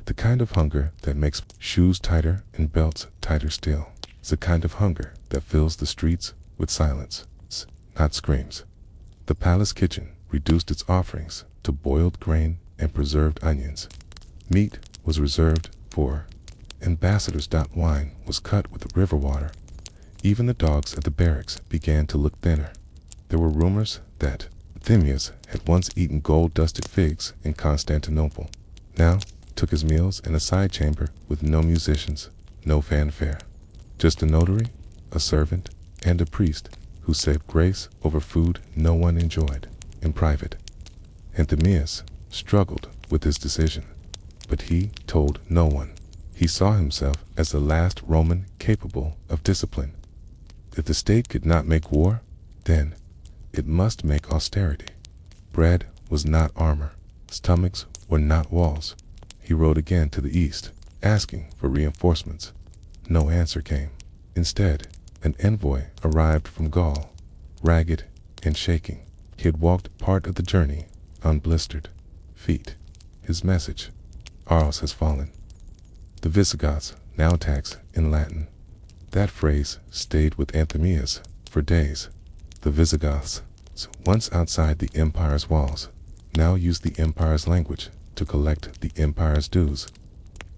The kind of hunger that makes shoes tighter and belts tighter still. It's the kind of hunger that fills the streets with silence, not screams. The palace kitchen reduced its offerings to boiled grain and preserved onions. Meat was reserved for ambassadors. Wine was cut with river water. Even the dogs at the barracks began to look thinner. There were rumors that Anthemius had once eaten gold-dusted figs in Constantinople. Now took his meals in a side chamber with no musicians, no fanfare. Just a notary, a servant, and a priest who said grace over food no one enjoyed in private. Anthemius struggled with his decision, but he told no one. He saw himself as the last Roman capable of discipline. If the state could not make war, then it must make austerity. Bread was not armor. Stomachs were not walls. He rode again to the east, asking for reinforcements. No answer came. Instead, an envoy arrived from Gaul, ragged and shaking. He had walked part of the journey on blistered feet. His message: Arles has fallen. The Visigoths now tax in Latin. That phrase stayed with Anthemius for days. The Visigoths, once outside the empire's walls, now used the empire's language to collect the empire's dues.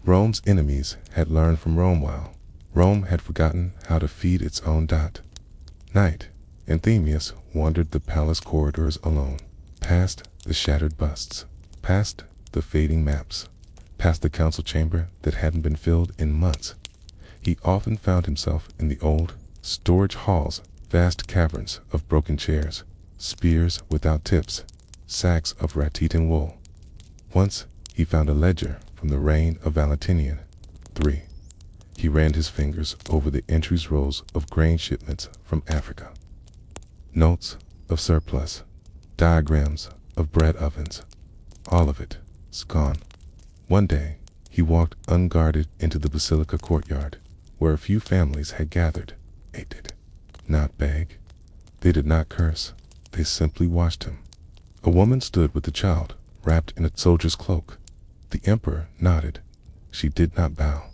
Rome's enemies had learned from Rome while Rome had forgotten how to feed its own. Night, Anthemius wandered the palace corridors alone, past the shattered busts, past the fading maps, past the council chamber that hadn't been filled in months. He often found himself in the old storage halls, vast caverns of broken chairs, spears without tips, sacks of rat-eaten wool. Once he found a ledger from the reign of Valentinian III. He ran his fingers over the entries rows of grain shipments from Africa. Notes of surplus, diagrams of bread ovens, all of it is gone. One day, he walked unguarded into the basilica courtyard, where a few families had gathered. They did not beg. They did not curse. They simply watched him. A woman stood with a child, wrapped in a soldier's cloak. The emperor nodded. She did not bow.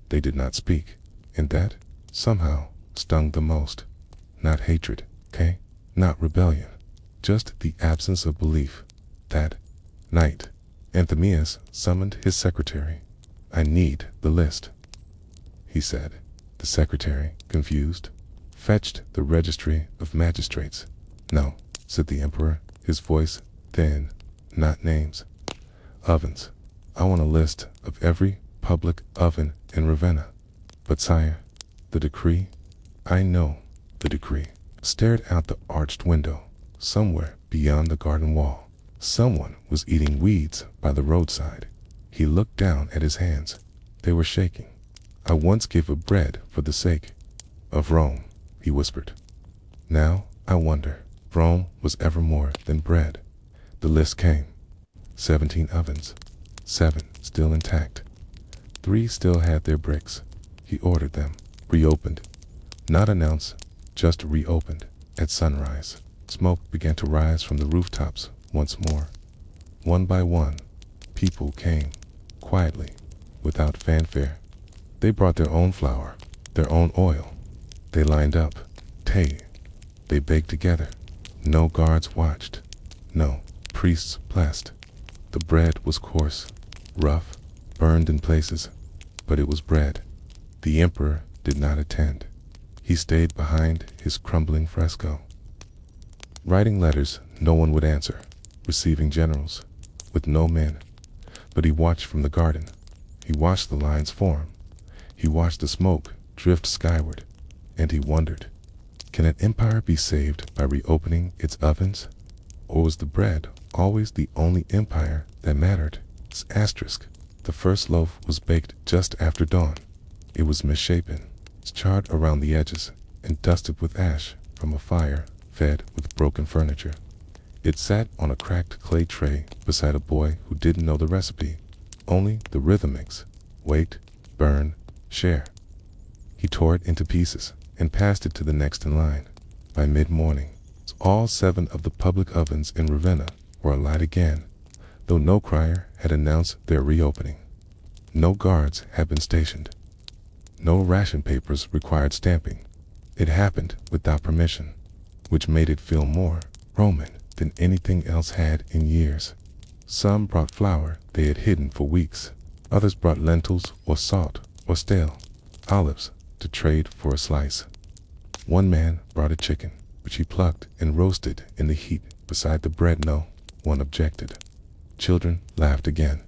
They did not speak, and that, somehow, stung the most. Not hatred, not rebellion, just the absence of belief. That night, Anthemius summoned his secretary. I need the list, he said. The secretary, confused, fetched the registry of magistrates. No, said the emperor, his voice thin, not names. Ovens. I want a list of every public oven in Ravenna. But sire, The decree? I know the decree. Stared out the arched window. Somewhere beyond the garden wall, someone was eating weeds by the roadside. He looked down at his hands. They were shaking. I once gave up bread for the sake of Rome, he whispered. Now I wonder, Rome was ever more than bread. The list came. 17 ovens. 7 still intact. 3 still had their bricks. He ordered them. Reopened. Not announced, just reopened. At sunrise, smoke began to rise from the rooftops once more. One by one, people came, quietly, without fanfare. They brought their own flour, their own oil. They lined up. They baked together. No guards watched. No priests blessed. The bread was coarse, rough, burned in places, but it was bread. The emperor did not attend. He stayed behind his crumbling fresco. Writing letters no one would answer, receiving generals, with no men. But he watched from the garden. He watched the lines form. He watched the smoke drift skyward, and he wondered, can an empire be saved by reopening its ovens? Or was the bread always the only empire that mattered? Asterisk. The first loaf was baked just after dawn. It was misshapen, charred around the edges, and dusted with ash from a fire fed with broken furniture. It sat on a cracked clay tray beside a boy who didn't know the recipe, only the rhythmics: wait, burn, share. He tore it into pieces and passed it to the next in line. By mid-morning, all 7 of the public ovens in Ravenna were alight again, though no crier had announced their reopening. No guards had been stationed. No ration papers required stamping. It happened without permission, which made it feel more Roman than anything else had in years. Some brought flour they had hidden for weeks. Others brought lentils or salt or stale olives to trade for a slice. One man brought a chicken, which he plucked and roasted in the heat beside the bread. No one objected. Children laughed again.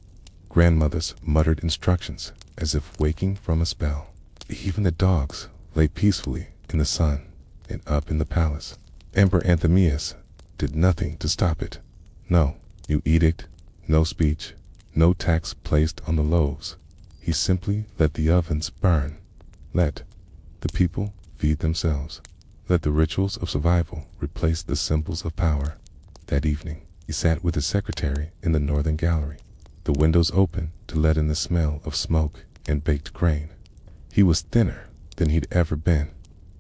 Grandmothers muttered instructions as if waking from a spell. Even the dogs lay peacefully in the sun and up in the palace. Emperor Anthemius did nothing to stop it. No new edict, no speech, no tax placed on the loaves. He simply let the ovens burn. Let the people feed themselves. Let the rituals of survival replace the symbols of power. That evening, he sat with his secretary in the northern gallery, the windows open to let in the smell of smoke and baked grain. He was thinner than he'd ever been,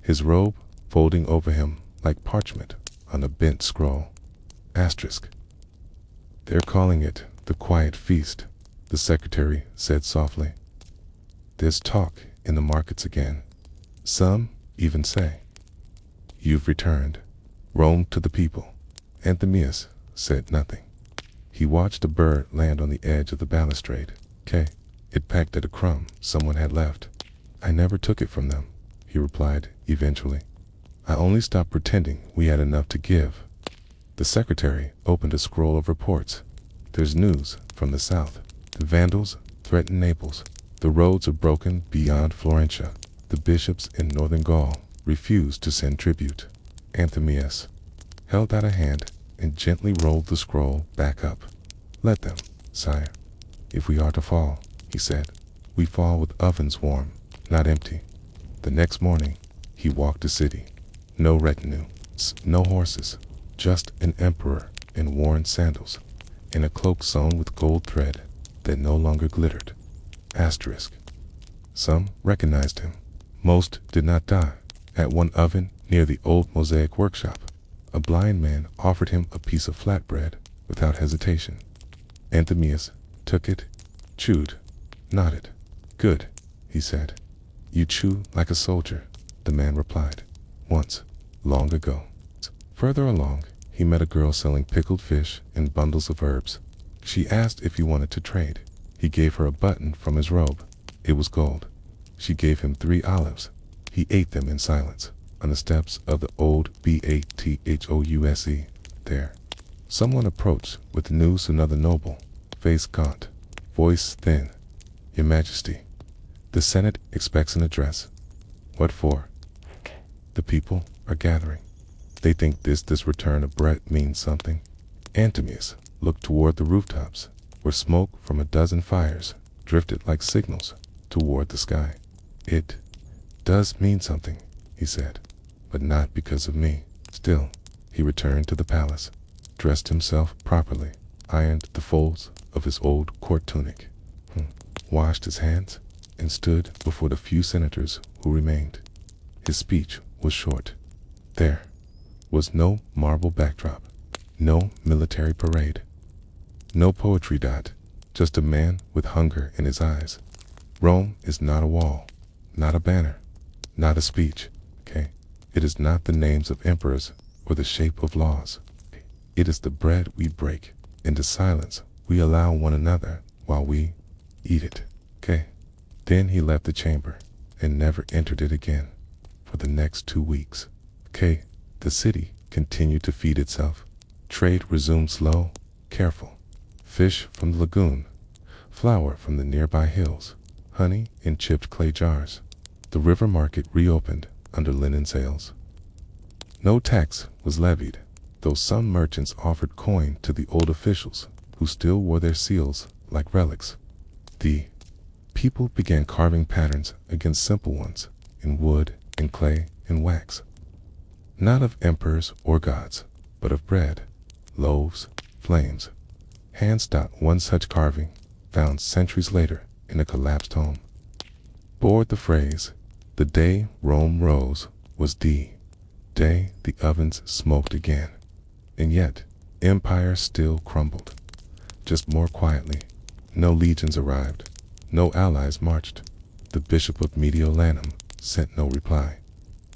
his robe folding over him like parchment on a bent scroll. Asterisk. They're calling it the quiet feast, the secretary said softly. There's talk in the markets again. Some even say, you've returned Rome to the people. Anthemius said nothing. He watched a bird land on the edge of the balustrade. It pecked at a crumb someone had left. I never took it from them, he replied eventually. I only stopped pretending we had enough to give. The secretary opened a scroll of reports. There's news from the south. The Vandals threaten Naples. The roads are broken beyond Florentia. The bishops in northern Gaul refuse to send tribute. Anthemius held out a hand and gently rolled the scroll back up. Let them, sire. If we are to fall, he said, we fall with ovens warm, not empty. The next morning, he walked the city. No retinue, no horses, just an emperor in worn sandals, in a cloak sewn with gold thread that no longer glittered. Asterisk. Some recognized him. Most did not die. At one oven near the old mosaic workshop, a blind man offered him a piece of flatbread without hesitation. Anthemius took it, chewed, nodded. Good, he said. You chew like a soldier, the man replied. Once, long ago. Further along, he met a girl selling pickled fish and bundles of herbs. She asked if he wanted to trade. He gave her a button from his robe. It was gold. She gave him 3 olives. He ate them in silence on the steps of the old Bathouse. There, someone approached with news to another noble, face gaunt, voice thin. Your Majesty, the Senate expects an address. What for? The people are gathering. They think this return of Brett means something. Antemius looked toward the rooftops, where smoke from a dozen fires drifted like signals toward the sky. It does mean something, he said, but not because of me. Still, he returned to the palace, dressed himself properly, ironed the folds of his old court tunic, washed his hands, and stood before the few senators who remained. His speech was short. There was no marble backdrop, no military parade, no poetry dot, just a man with hunger in his eyes. Rome is not a wall, not a banner, not a speech, okay? It is not the names of emperors or the shape of laws. It is the bread we break and the silence we allow one another while we eat it, okay? Then he left the chamber and never entered it again for the next 2 weeks. Okay, the city continued to feed itself. Trade resumed slow, careful. Fish from the lagoon, flour from the nearby hills, honey in chipped clay jars. The river market reopened under linen sails. No tax was levied, though some merchants offered coin to the old officials who still wore their seals like relics. The people began carving patterns against simple ones in wood and clay and wax. Not of emperors or gods, but of bread, loaves, flames. Hands dot one such carving, found centuries later in a collapsed home, bore the phrase, "The day Rome rose was the day the ovens smoked again." And yet, empire still crumbled, just more quietly. No legions arrived, no allies marched. The Bishop of Mediolanum sent no reply.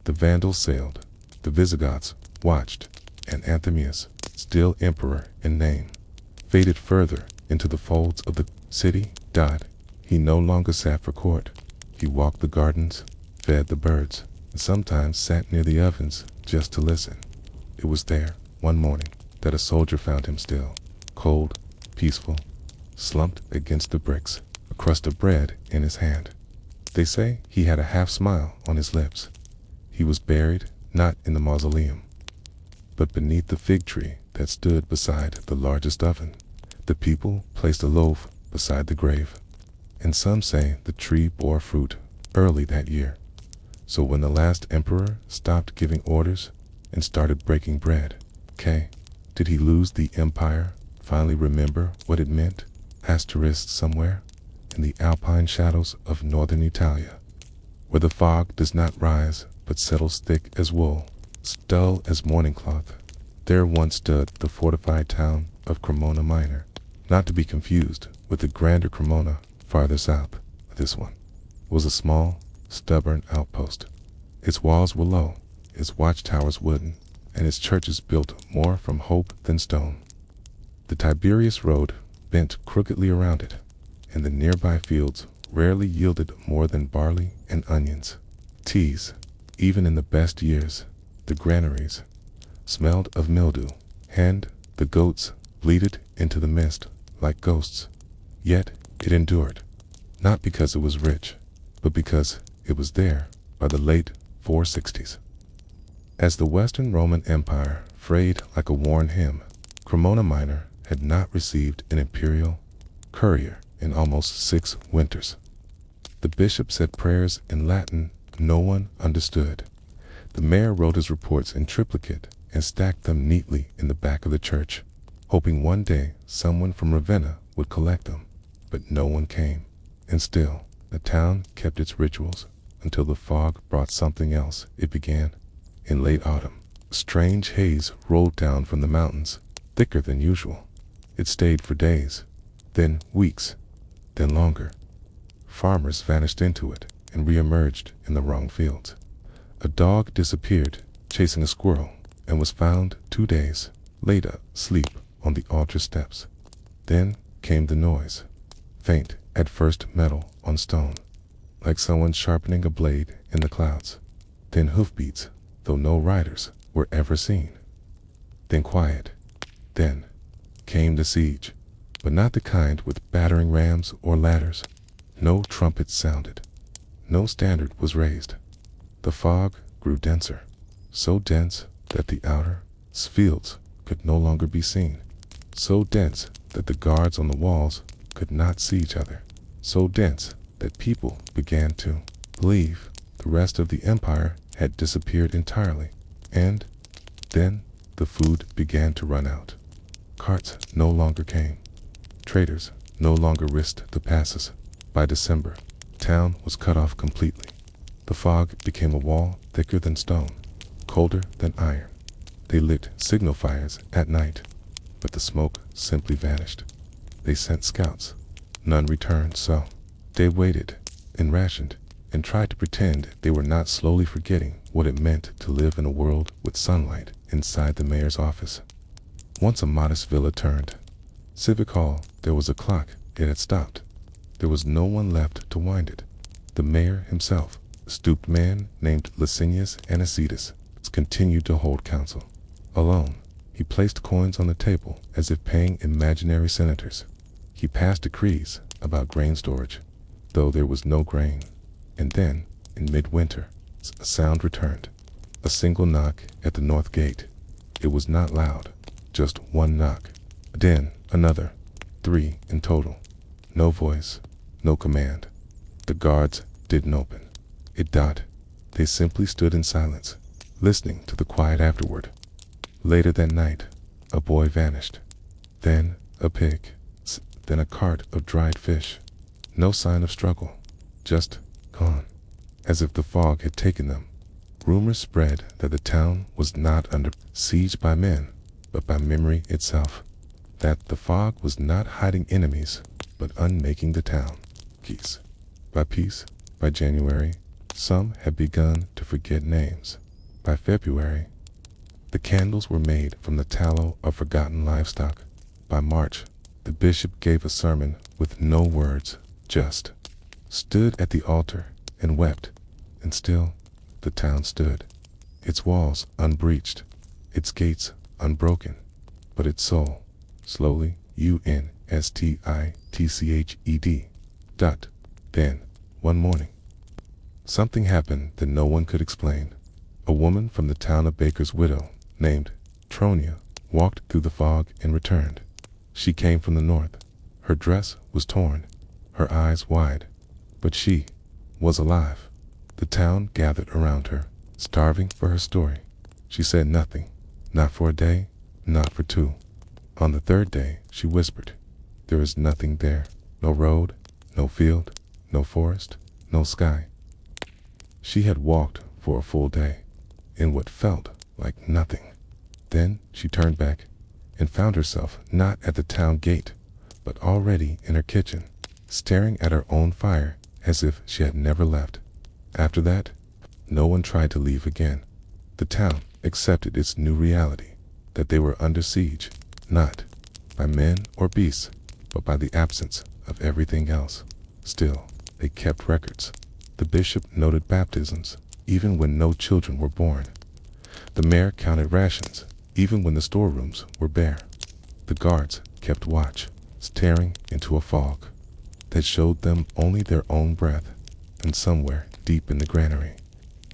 The Vandals sailed, the Visigoths watched, and Anthemius, still emperor in name, faded further into the folds of the city. He no longer sat for court. He walked the gardens, fed the birds, and sometimes sat near the ovens just to listen. It was there, one morning, that a soldier found him still, cold, peaceful, slumped against the bricks, a crust of bread in his hand. They say he had a half smile on his lips. He was buried not in the mausoleum, but beneath the fig tree that stood beside the largest oven. The people placed a loaf beside the grave, and some say the tree bore fruit early that year. So when the last emperor stopped giving orders and started breaking bread, did he lose the empire, finally remember what it meant? Asterisk somewhere in the alpine shadows of northern Italia, where the fog does not rise but settles thick as wool, dull as mourning cloth, there once stood the fortified town of Cremona Minor, not to be confused with the grander Cremona farther south. This one was a small, stubborn outpost. Its walls were low, its watchtowers wooden, and its churches built more from hope than stone. The Tiberius Road bent crookedly around it, and the nearby fields rarely yielded more than barley and onions. Teas, even in the best years, the granaries smelled of mildew, and the goats bleated into the mist like ghosts. Yet it endured, not because it was rich, but because it was there by the late 460s. As the Western Roman Empire frayed like a worn hymn, Cremona Minor had not received an imperial courier in almost 6 winters. The bishop said prayers in Latin no one understood. The mayor wrote his reports in triplicate and stacked them neatly in the back of the church, hoping one day someone from Ravenna would collect them. But no one came, and still the town kept its rituals until the fog brought something else. It began in late autumn. A strange haze rolled down from the mountains, thicker than usual. It stayed for days, then weeks, then longer. Farmers vanished into it and reemerged in the wrong fields. A dog disappeared, chasing a squirrel, and was found 2 days later asleep on the altar steps. Then came the noise, faint at first, metal on stone, like someone sharpening a blade in the clouds. Then hoofbeats, though no riders were ever seen. Then quiet. Then came the siege, but not the kind with battering rams or ladders. No trumpets sounded. No standard was raised. The fog grew denser, so dense that the outer fields could no longer be seen, so dense that the guards on the walls could not see each other, so dense that people began to believe the rest of the empire had disappeared entirely. And then the food began to run out. Carts no longer came. Traders no longer risked the passes. By December, town was cut off completely. The fog became a wall thicker than stone, colder than iron. They lit signal fires at night, but the smoke simply vanished. They sent scouts. None returned, so they waited and rationed and tried to pretend they were not slowly forgetting what it meant to live in a world with sunlight inside the mayor's office. Once a modest villa turned Civic Hall, there was a clock. It had stopped. There was no one left to wind it. The mayor himself, a stooped man named Licinius Anicetus, continued to hold council. Alone, he placed coins on the table as if paying imaginary senators. He passed decrees about grain storage, though there was no grain. And then, in midwinter, a sound returned. A single knock at the north gate. It was not loud, just one knock. Then another, 3 in total. No voice, no command. The guards didn't open. They simply stood in silence, listening to the quiet afterward. Later that night, a boy vanished. Then a pig. Then a cart of dried fish. No sign of struggle, just gone. As if the fog had taken them. Rumors spread that the town was not under siege by men, but by memory itself. That the fog was not hiding enemies, but unmaking the town. Piece by January, some had begun to forget names. By February, the candles were made from the tallow of forgotten livestock. By March, the bishop gave a sermon with no words, just stood at the altar and wept. And still, the town stood, its walls unbreached, its gates unbroken, but its soul, slowly, unstitched. Then, one morning, something happened that no one could explain. A woman from the town of Baker's widow, named Tronia, walked through the fog and returned. She came from the north. Her dress was torn, her eyes wide, but she was alive. The town gathered around her, starving for her story. She said nothing, not for a day, not for 2. On the 3rd day, she whispered, "There is nothing there, no road, no field, no forest, no sky." She had walked for a full day, in what felt like nothing. Then she turned back and found herself not at the town gate, but already in her kitchen, staring at her own fire as if she had never left. After that, no one tried to leave again. The town accepted its new reality, that they were under siege, not by men or beasts, but by the absence of everything else. Still, they kept records. The bishop noted baptisms, even when no children were born. The mayor counted rations, even when the storerooms were bare. The guards kept watch, staring into a fog that showed them only their own breath. And somewhere deep in the granary,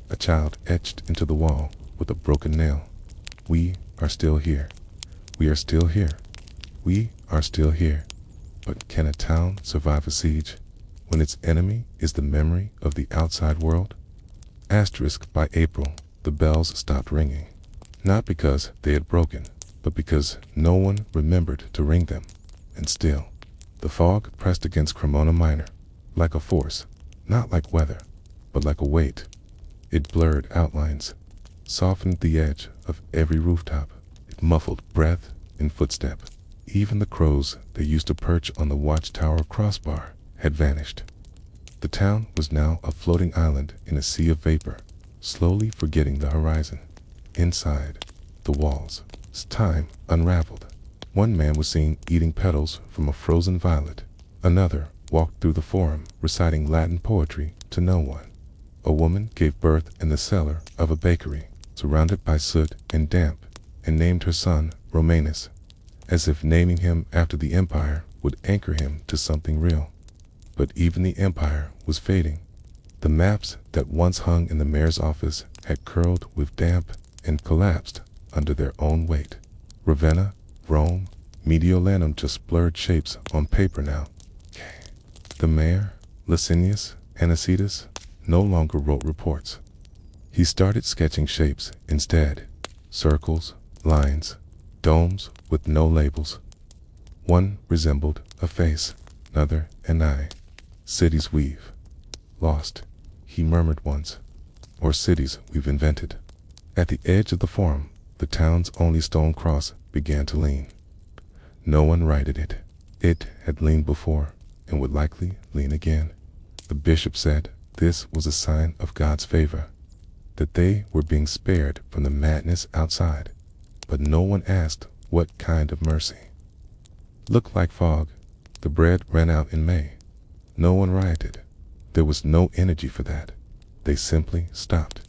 a child etched into the wall with a broken nail. "We are still here. We are still here. We are still here." But can a town survive a siege when its enemy is the memory of the outside world? By April, the bells stopped ringing. Not because they had broken, but because no one remembered to ring them. And still, the fog pressed against Cremona Minor, like a force, not like weather, but like a weight. It blurred outlines, softened the edge of every rooftop. It muffled breath and footstep. Even the crows that used to perch on the watchtower crossbar had vanished. The town was now a floating island in a sea of vapor, slowly forgetting the horizon. Inside, the walls, time unraveled. One man was seen eating petals from a frozen violet. Another walked through the forum reciting Latin poetry to no one. A woman gave birth in the cellar of a bakery, surrounded by soot and damp, and named her son Romanus, as if naming him after the empire would anchor him to something real. But even the empire was fading. The maps that once hung in the mayor's office had curled with damp and collapsed under their own weight. Ravenna, Rome, Mediolanum just blurred shapes on paper now. The mayor, Licinius Anicetus, no longer wrote reports. He started sketching shapes instead. Circles, lines, domes with no labels. One resembled a face, another an eye. Cities we've lost, he murmured once. Or cities we've invented. At the edge of the forum, the town's only stone cross began to lean. No one righted it. It had leaned before and would likely lean again. The bishop said this was a sign of God's favor, that they were being spared from the madness outside, but no one asked what kind of mercy. Looked like fog. The bread ran out in May. No one rioted. There was no energy for that. They simply stopped,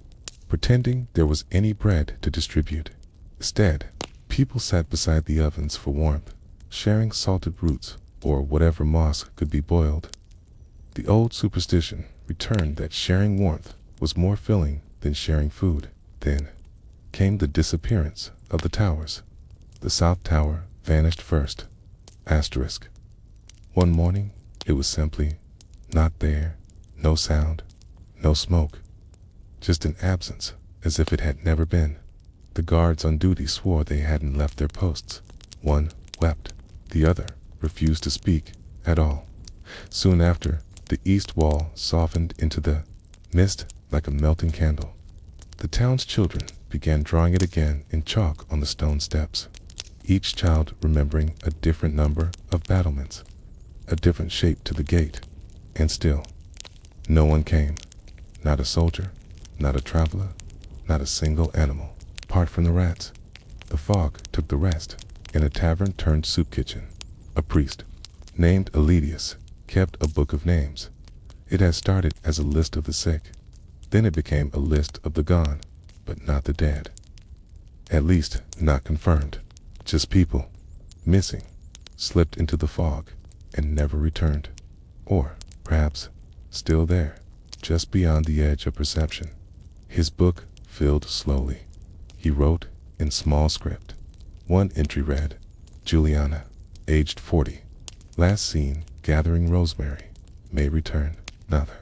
pretending there was any bread to distribute. Instead, people sat beside the ovens for warmth, sharing salted roots or whatever moss could be boiled. The old superstition returned that sharing warmth was more filling than sharing food. Then came the disappearance of the towers. The South Tower vanished first. Asterisk. One morning, it was simply not there. No sound, no smoke, just an absence, as if it had never been. The guards on duty swore they hadn't left their posts. One wept. The other refused to speak at all. Soon after, the east wall softened into the mist like a melting candle. The town's children began drawing it again in chalk on the stone steps, each child remembering a different number of battlements, a different shape to the gate, and still no one came. Not a soldier, not a traveler, not a single animal. Apart from the rats, the fog took the rest. In a tavern turned soup kitchen, a priest named Eledius kept a book of names. It had started as a list of the sick. Then it became a list of the gone, but not the dead. At least not confirmed. Just people, missing, slipped into the fog, and never returned. Or, perhaps, still there, just beyond the edge of perception. His book filled slowly. He wrote in small script. One entry read, Juliana, aged 40, last seen gathering rosemary, may return. Another.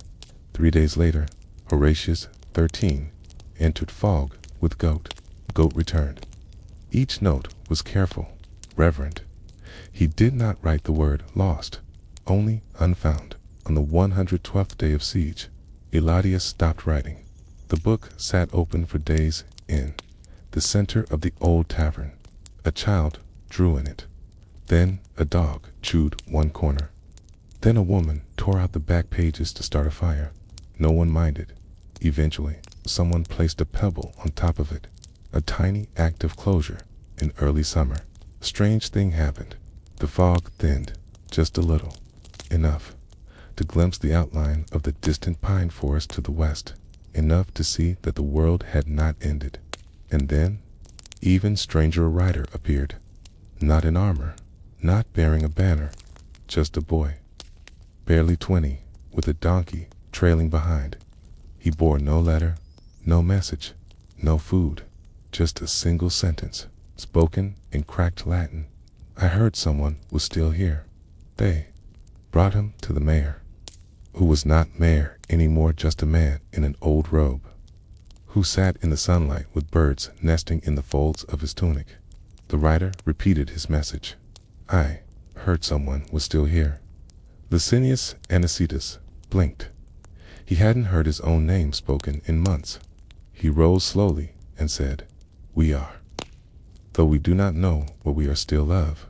3 days later, Horatius, 13, entered fog with goat. Goat returned. Each note was careful, reverent. He did not write the word lost, only unfound. On the 112th day of siege, Eladius stopped writing. The book sat open for days in the center of the old tavern. A child drew in it. Then a dog chewed one corner. Then a woman tore out the back pages to start a fire. No one minded. Eventually, someone placed a pebble on top of it. A tiny act of closure in early summer. A strange thing happened. The fog thinned just a little. Enough to glimpse the outline of the distant pine forest to the west, enough to see that the world had not ended. And then, even stranger a rider appeared, not in armor, not bearing a banner, just a boy, barely 20, with a donkey trailing behind. He bore no letter, no message, no food, just a single sentence, spoken in cracked Latin. I heard someone was still here. They brought him to the mayor, who was not mayor anymore, just a man in an old robe, who sat in the sunlight with birds nesting in the folds of his tunic. The writer repeated his message. I heard someone was still here. Licinius Anicetus blinked. He hadn't heard his own name spoken in months. He rose slowly and said, We are, though we do not know what we are still of.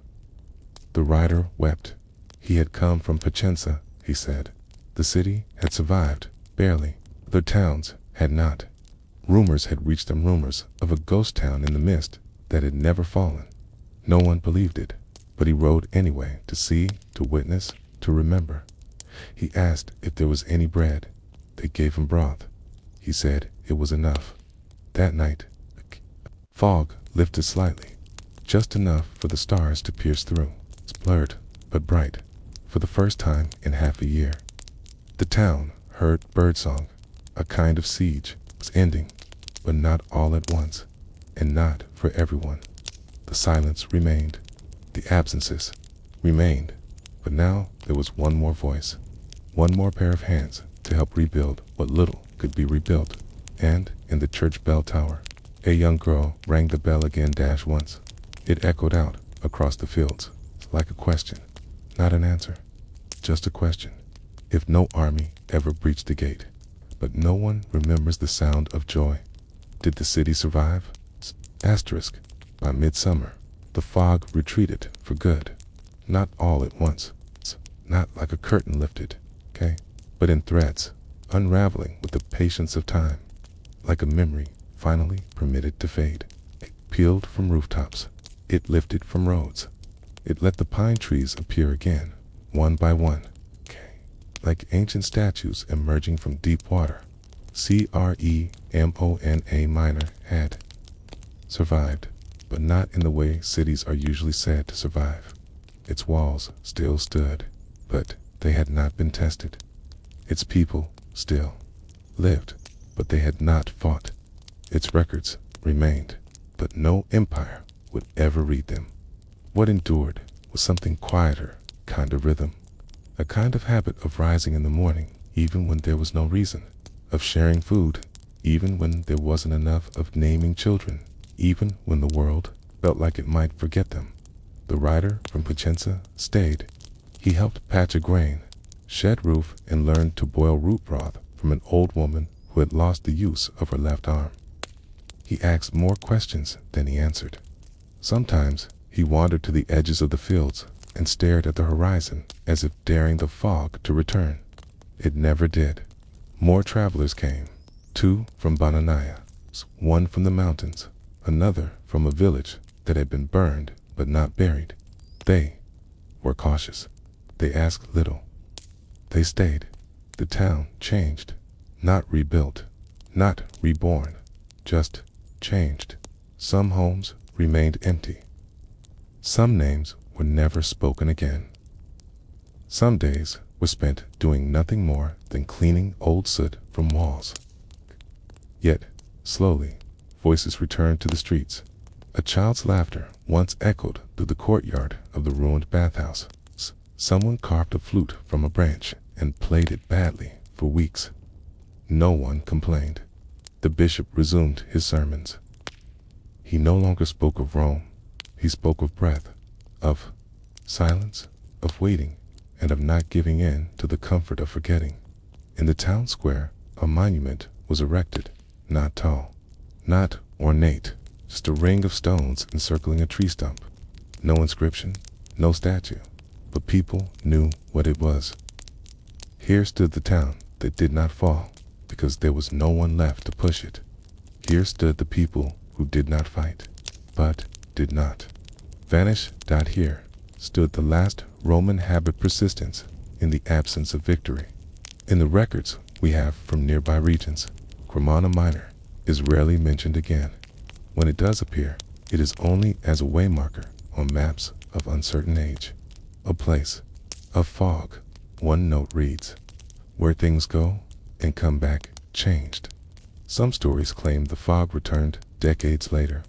The writer wept. He had come from Piacenza, he said. The city had survived, barely. Their towns had not. Rumors had reached them, rumors of a ghost town in the mist that had never fallen. No one believed it, but he rode anyway, to see, to witness, to remember. He asked if there was any bread. They gave him broth. He said it was enough. That night, fog lifted slightly, just enough for the stars to pierce through. It's blurred, but bright, for the first time in half a year. The town heard birdsong, A kind of siege was ending, but not all at once, and not for everyone. The silence remained. The absences remained. But now there was one more voice, one more pair of hands to help rebuild what little could be rebuilt. And in the church bell tower, a young girl rang the bell again once. It echoed out across the fields like a question, not an answer, just a question. If no army ever breached the gate, but no one remembers the sound of joy. Did the city survive? Asterisk. By midsummer, the fog retreated for good. Not all at once, not like a curtain lifted, okay? But in threads, unraveling with the patience of time, like a memory finally permitted to fade. It peeled from rooftops. It lifted from roads. It let the pine trees appear again, one by one, okay? Like ancient statues emerging from deep water. Cremona minor had survived, but not in the way cities are usually said to survive. Its walls still stood, but they had not been tested. Its people still lived, but they had not fought. Its records remained, but no empire would ever read them. What endured was something quieter, kind of rhythm, a kind of habit of rising in the morning even when there was no reason, of sharing food even when there wasn't enough, of naming children even when the world felt like it might forget them. The rider from Piacenza stayed. He helped patch a grain, shed roof, and learned to boil root broth from an old woman who had lost the use of her left arm. He asked more questions than he answered. Sometimes he wandered to the edges of the fields and stared at the horizon as if daring the fog to return. It never did. More travelers came, 2 from Bananaya, one from the mountains, another from a village that had been burned but not buried. They were cautious. They asked little. They stayed. The town changed, not rebuilt, not reborn, just changed. Some homes remained empty. Some names were never spoken again. Some days were spent doing nothing more than cleaning old soot from walls. Yet, slowly, voices returned to the streets. A child's laughter once echoed through the courtyard of the ruined bathhouse. Someone carved a flute from a branch and played it badly for weeks. No one complained. The bishop resumed his sermons. He no longer spoke of Rome. He spoke of breath, of silence, of waiting, and of not giving in to the comfort of forgetting. In the town square, a monument was erected, not tall, not ornate, just a ring of stones encircling a tree stump. No inscription, no statue, but people knew what it was. Here stood the town that did not fall, because there was no one left to push it. Here stood the people who did not fight, but did not vanish. Here stood the last Roman habit, persistence in the absence of victory. In the records we have from nearby regions, Cremona Minor is rarely mentioned again. When it does appear, it is only as a waymarker on maps of uncertain age. A place of fog. One note reads, where things go and come back changed. Some stories claim the fog returned decades later.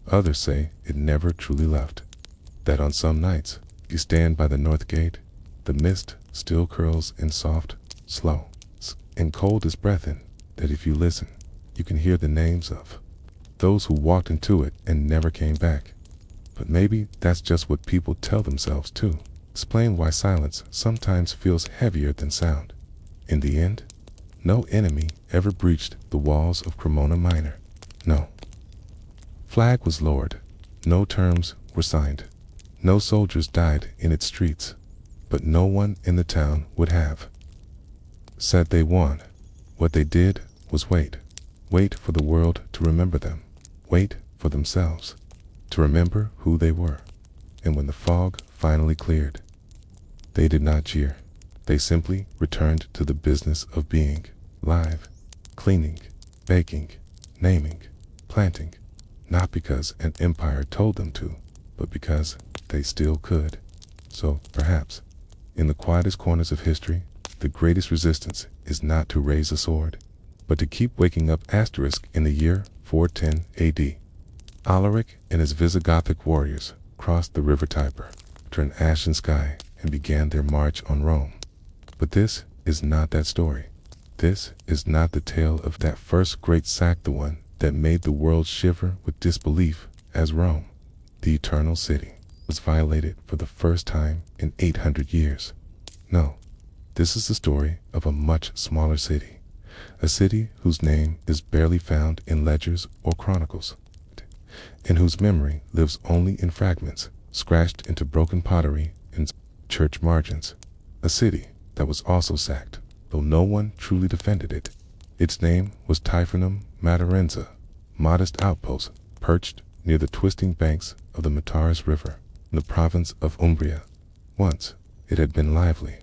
Others say it never truly left. That on some nights you stand by the north gate, the mist still curls in soft, slow, and cold as breath in, that if you listen, you can hear the names of those who walked into it and never came back. But maybe that's just what people tell themselves too. Explain why silence sometimes feels heavier than sound. In the end, no enemy ever breached the walls of Cremona Minor. No. Flag was lowered. No terms were signed. No soldiers died in its streets. But no one in the town would have said they won. What they did was wait. Wait for the world to remember them. Wait for themselves to remember who they were. And when the fog finally cleared, they did not jeer. They simply returned to the business of being, live, cleaning, baking, naming, planting, not because an empire told them to, but because they still could. So, perhaps, in the quietest corners of history, the greatest resistance is not to raise a sword, but but to keep waking up asterisk in the year 410 AD. Alaric and his Visigothic warriors crossed the river Tiber after an ashen sky and began their march on Rome. But this is not that story. This is not the tale of that first great sack, the one that made the world shiver with disbelief as Rome, the eternal city, was violated for the first time in 800 years. No, this is the story of a much smaller city, a city whose name is barely found in ledgers or chronicles, and whose memory lives only in fragments scratched into broken pottery and church margins. A city that was also sacked, though no one truly defended it. Its name was Tifernum Matarenza, modest outpost perched near the twisting banks of the Metaurus River in the province of Umbria. Once it had been lively.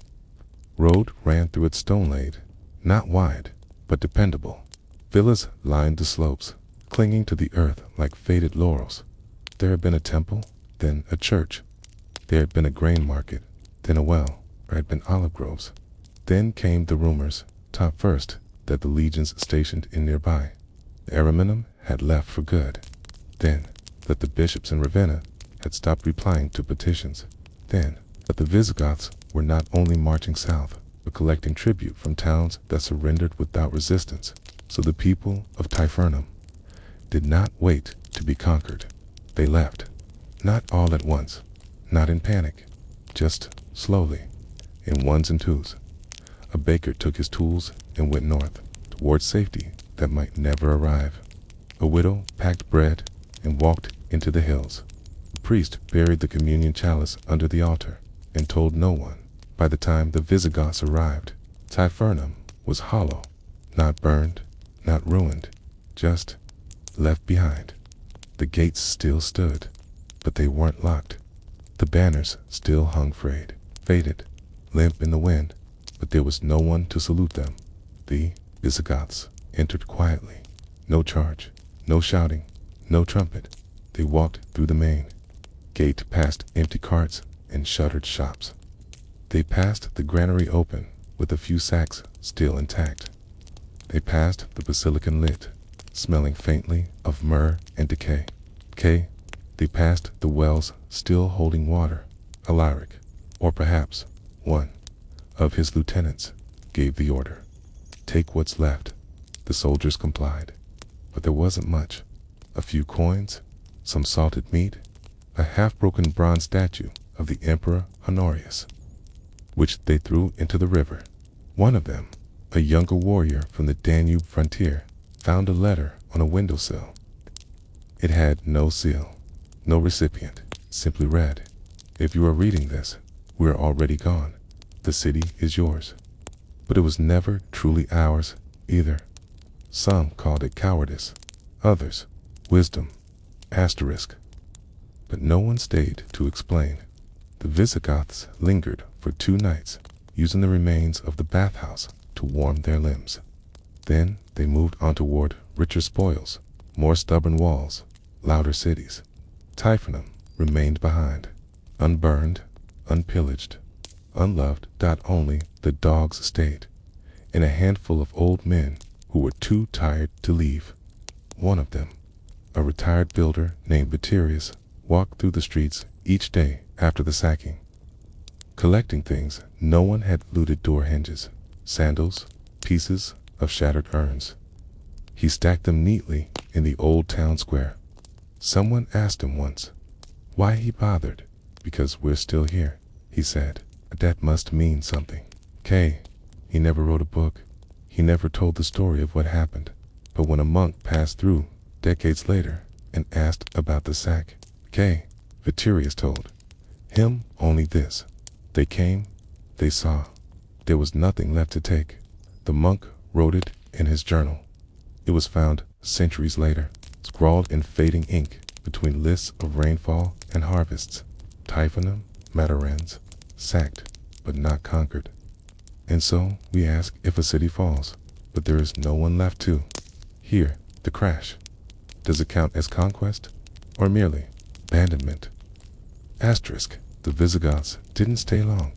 Road ran through its stone-laid, not wide, but dependable. Villas lined the slopes, clinging to the earth like faded laurels. There had been a temple, then a church. There had been a grain market, then a well. There had been olive groves. Then came the rumors, top first, that the legions stationed in nearby Ariminum had left for good. Then that the bishops in Ravenna had stopped replying to petitions. Then that the Visigoths were not only marching south, but collecting tribute from towns that surrendered without resistance. So the people of Tifernum did not wait to be conquered. They left. Not all at once, not in panic, just slowly, in ones and twos. A baker took his tools and went north, towards safety that might never arrive. A widow packed bread and walked into the hills. The priest buried the communion chalice under the altar and told no one. By the time the Visigoths arrived, Tifernum was hollow, not burned, not ruined, just left behind. The gates still stood, but they weren't locked. The banners still hung frayed, faded, limp in the wind, but there was no one to salute them. The Visigoths entered quietly. No charge, no shouting, no trumpet. They walked through the main gate past empty carts and shuttered shops. They passed the granary open with a few sacks still intact. They passed the basilican lit, smelling faintly of myrrh and decay. They passed the wells still holding water. Alaric, or perhaps one of his lieutenants, gave the order. Take what's left. The soldiers complied. But there wasn't much. A few coins, some salted meat, a half-broken bronze statue of the Emperor Honorius, which they threw into the river. One of them, a younger warrior from the Danube frontier, found a letter on a windowsill. It had no seal, no recipient, simply read, "If you are reading this, we are already gone. The city is yours." But it was never truly ours either. Some called it cowardice, others wisdom, asterisk. But no one stayed to explain. The Visigoths lingered for 2 nights, using the remains of the bathhouse to warm their limbs. Then they moved on toward richer spoils, more stubborn walls, louder cities. Tifernum remained behind, unburned, unpillaged, unloved. Only the dogs stayed, and a handful of old men who were too tired to leave. One of them, a retired builder named Veturius, walked through the streets each day after the sacking, collecting things no one had looted: door hinges, sandals, pieces of shattered urns. He stacked them neatly in the old town square. Someone asked him once why he bothered. "Because we're still here," he said. "That must mean something." He never wrote a book. He never told the story of what happened. But when a monk passed through decades later and asked about the sack, Veturius told him only this: they came, they saw, there was nothing left to take. The monk wrote it in his journal. It was found centuries later, scrawled in fading ink between lists of rainfall and harvests. Tifernum Matarenza, sacked but not conquered. And so we ask, if a city falls, but there is no one left to hear the crash, does it count as conquest or merely abandonment? Asterisk. The Visigoths didn't stay long.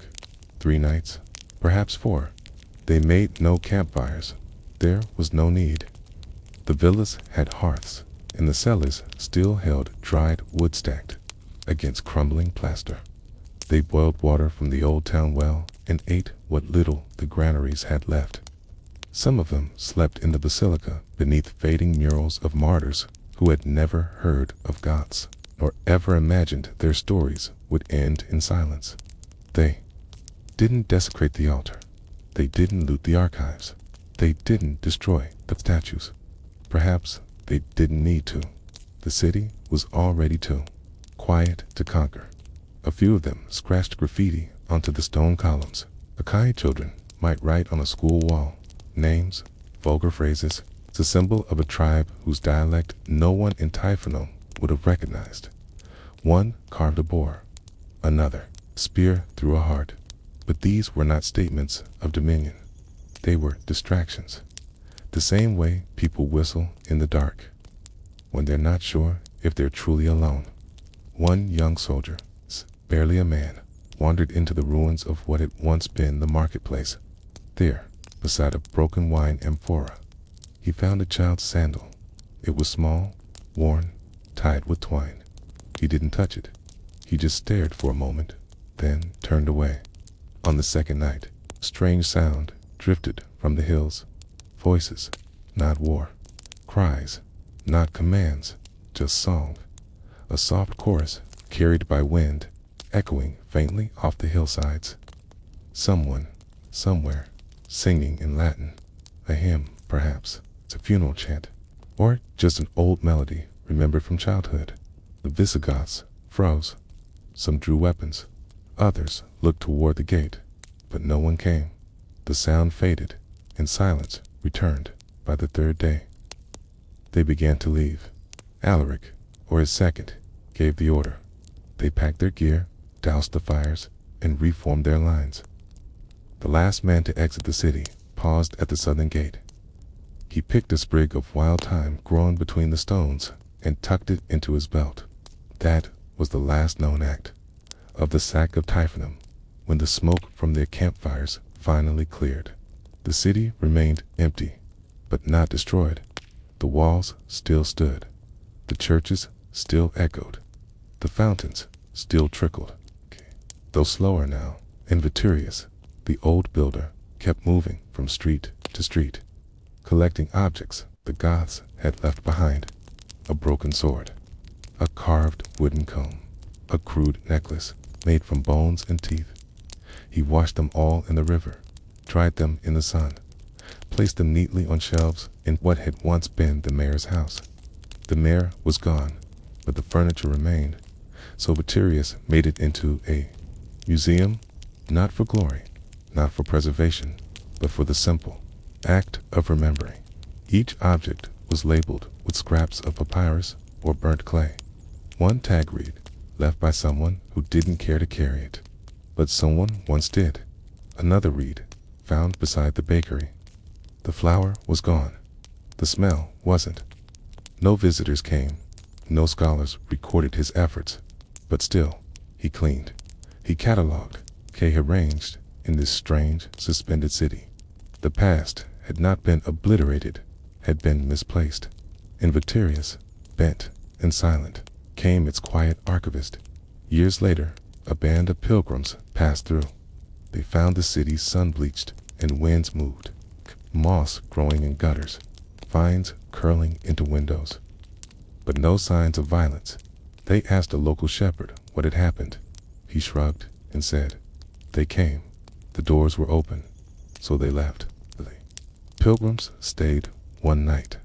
3 nights, perhaps 4. They made no campfires. there was no need. The villas had hearths, and the cellars still held dried wood stacked against crumbling plaster. They boiled water from the old town well and ate what little the granaries had left. Some of them slept in the basilica beneath fading murals of martyrs who had never heard of gods, nor ever imagined their stories would end in silence. They didn't desecrate the altar. They didn't loot the archives. They didn't destroy the statues. Perhaps they didn't need to. The city was already too quiet to conquer. A few of them scratched graffiti onto the stone columns. Akai children might write on a school wall names, vulgar phrases. It's a symbol of a tribe whose dialect no one in Typhonum would have recognized. One carved a boar, another spear through a heart. But these were not statements of dominion. They were distractions. The same way people whistle in the dark when they're not sure if they're truly alone. One young soldier, barely a man, wandered into the ruins of what had once been the marketplace. There, beside a broken wine amphora, he found a child's sandal. It was small, worn, tied with twine. He didn't touch it. He just stared for a moment, then turned away. On the second night, a strange sound drifted from the hills. Voices, not war. Cries, not commands, just song. A soft chorus carried by wind, echoing faintly off the hillsides. Someone, somewhere, singing in Latin. A hymn, perhaps. It's a funeral chant. Or just an old melody remembered from childhood. The Visigoths froze. Some drew weapons. Others looked toward the gate, but no one came. The sound faded, and silence returned by the third day. They began to leave. Alaric, or his second, gave the order. They packed their gear, doused the fires, and reformed their lines. The last man to exit the city paused at the southern gate. He picked a sprig of wild thyme growing between the stones and tucked it into his belt. That was the last known act of the sack of Typhonum, when the smoke from their campfires finally cleared. The city remained empty, but not destroyed. The walls still stood. The churches still echoed. The fountains still trickled. Though slower now, and Viturius, the old builder, kept moving from street to street, collecting objects the Goths had left behind. A broken sword, a carved wooden comb, a crude necklace made from bones and teeth. He washed them all in the river, dried them in the sun, placed them neatly on shelves in what had once been the mayor's house. The mayor was gone, but the furniture remained, so Viturius made it into a museum, not for glory, not for preservation, but for the simple act of remembering. Each object was labeled with scraps of papyrus or burnt clay. One tag read, left by someone who didn't care to carry it, but someone once did. Another read, found beside the bakery. The flour was gone. The smell wasn't. No visitors came. No scholars recorded his efforts. But still, he cleaned. He cataloged, he arranged in this strange, suspended city. The past had not been obliterated, had been misplaced. And Viturius, bent and silent, came its quiet archivist. Years later, a band of pilgrims passed through. They found the city sun-bleached and winds moved, moss growing in gutters, vines curling into windows. But no signs of violence. They asked a local shepherd what had happened. He shrugged and said, "They came. The doors were open, so they left." The pilgrims stayed one night.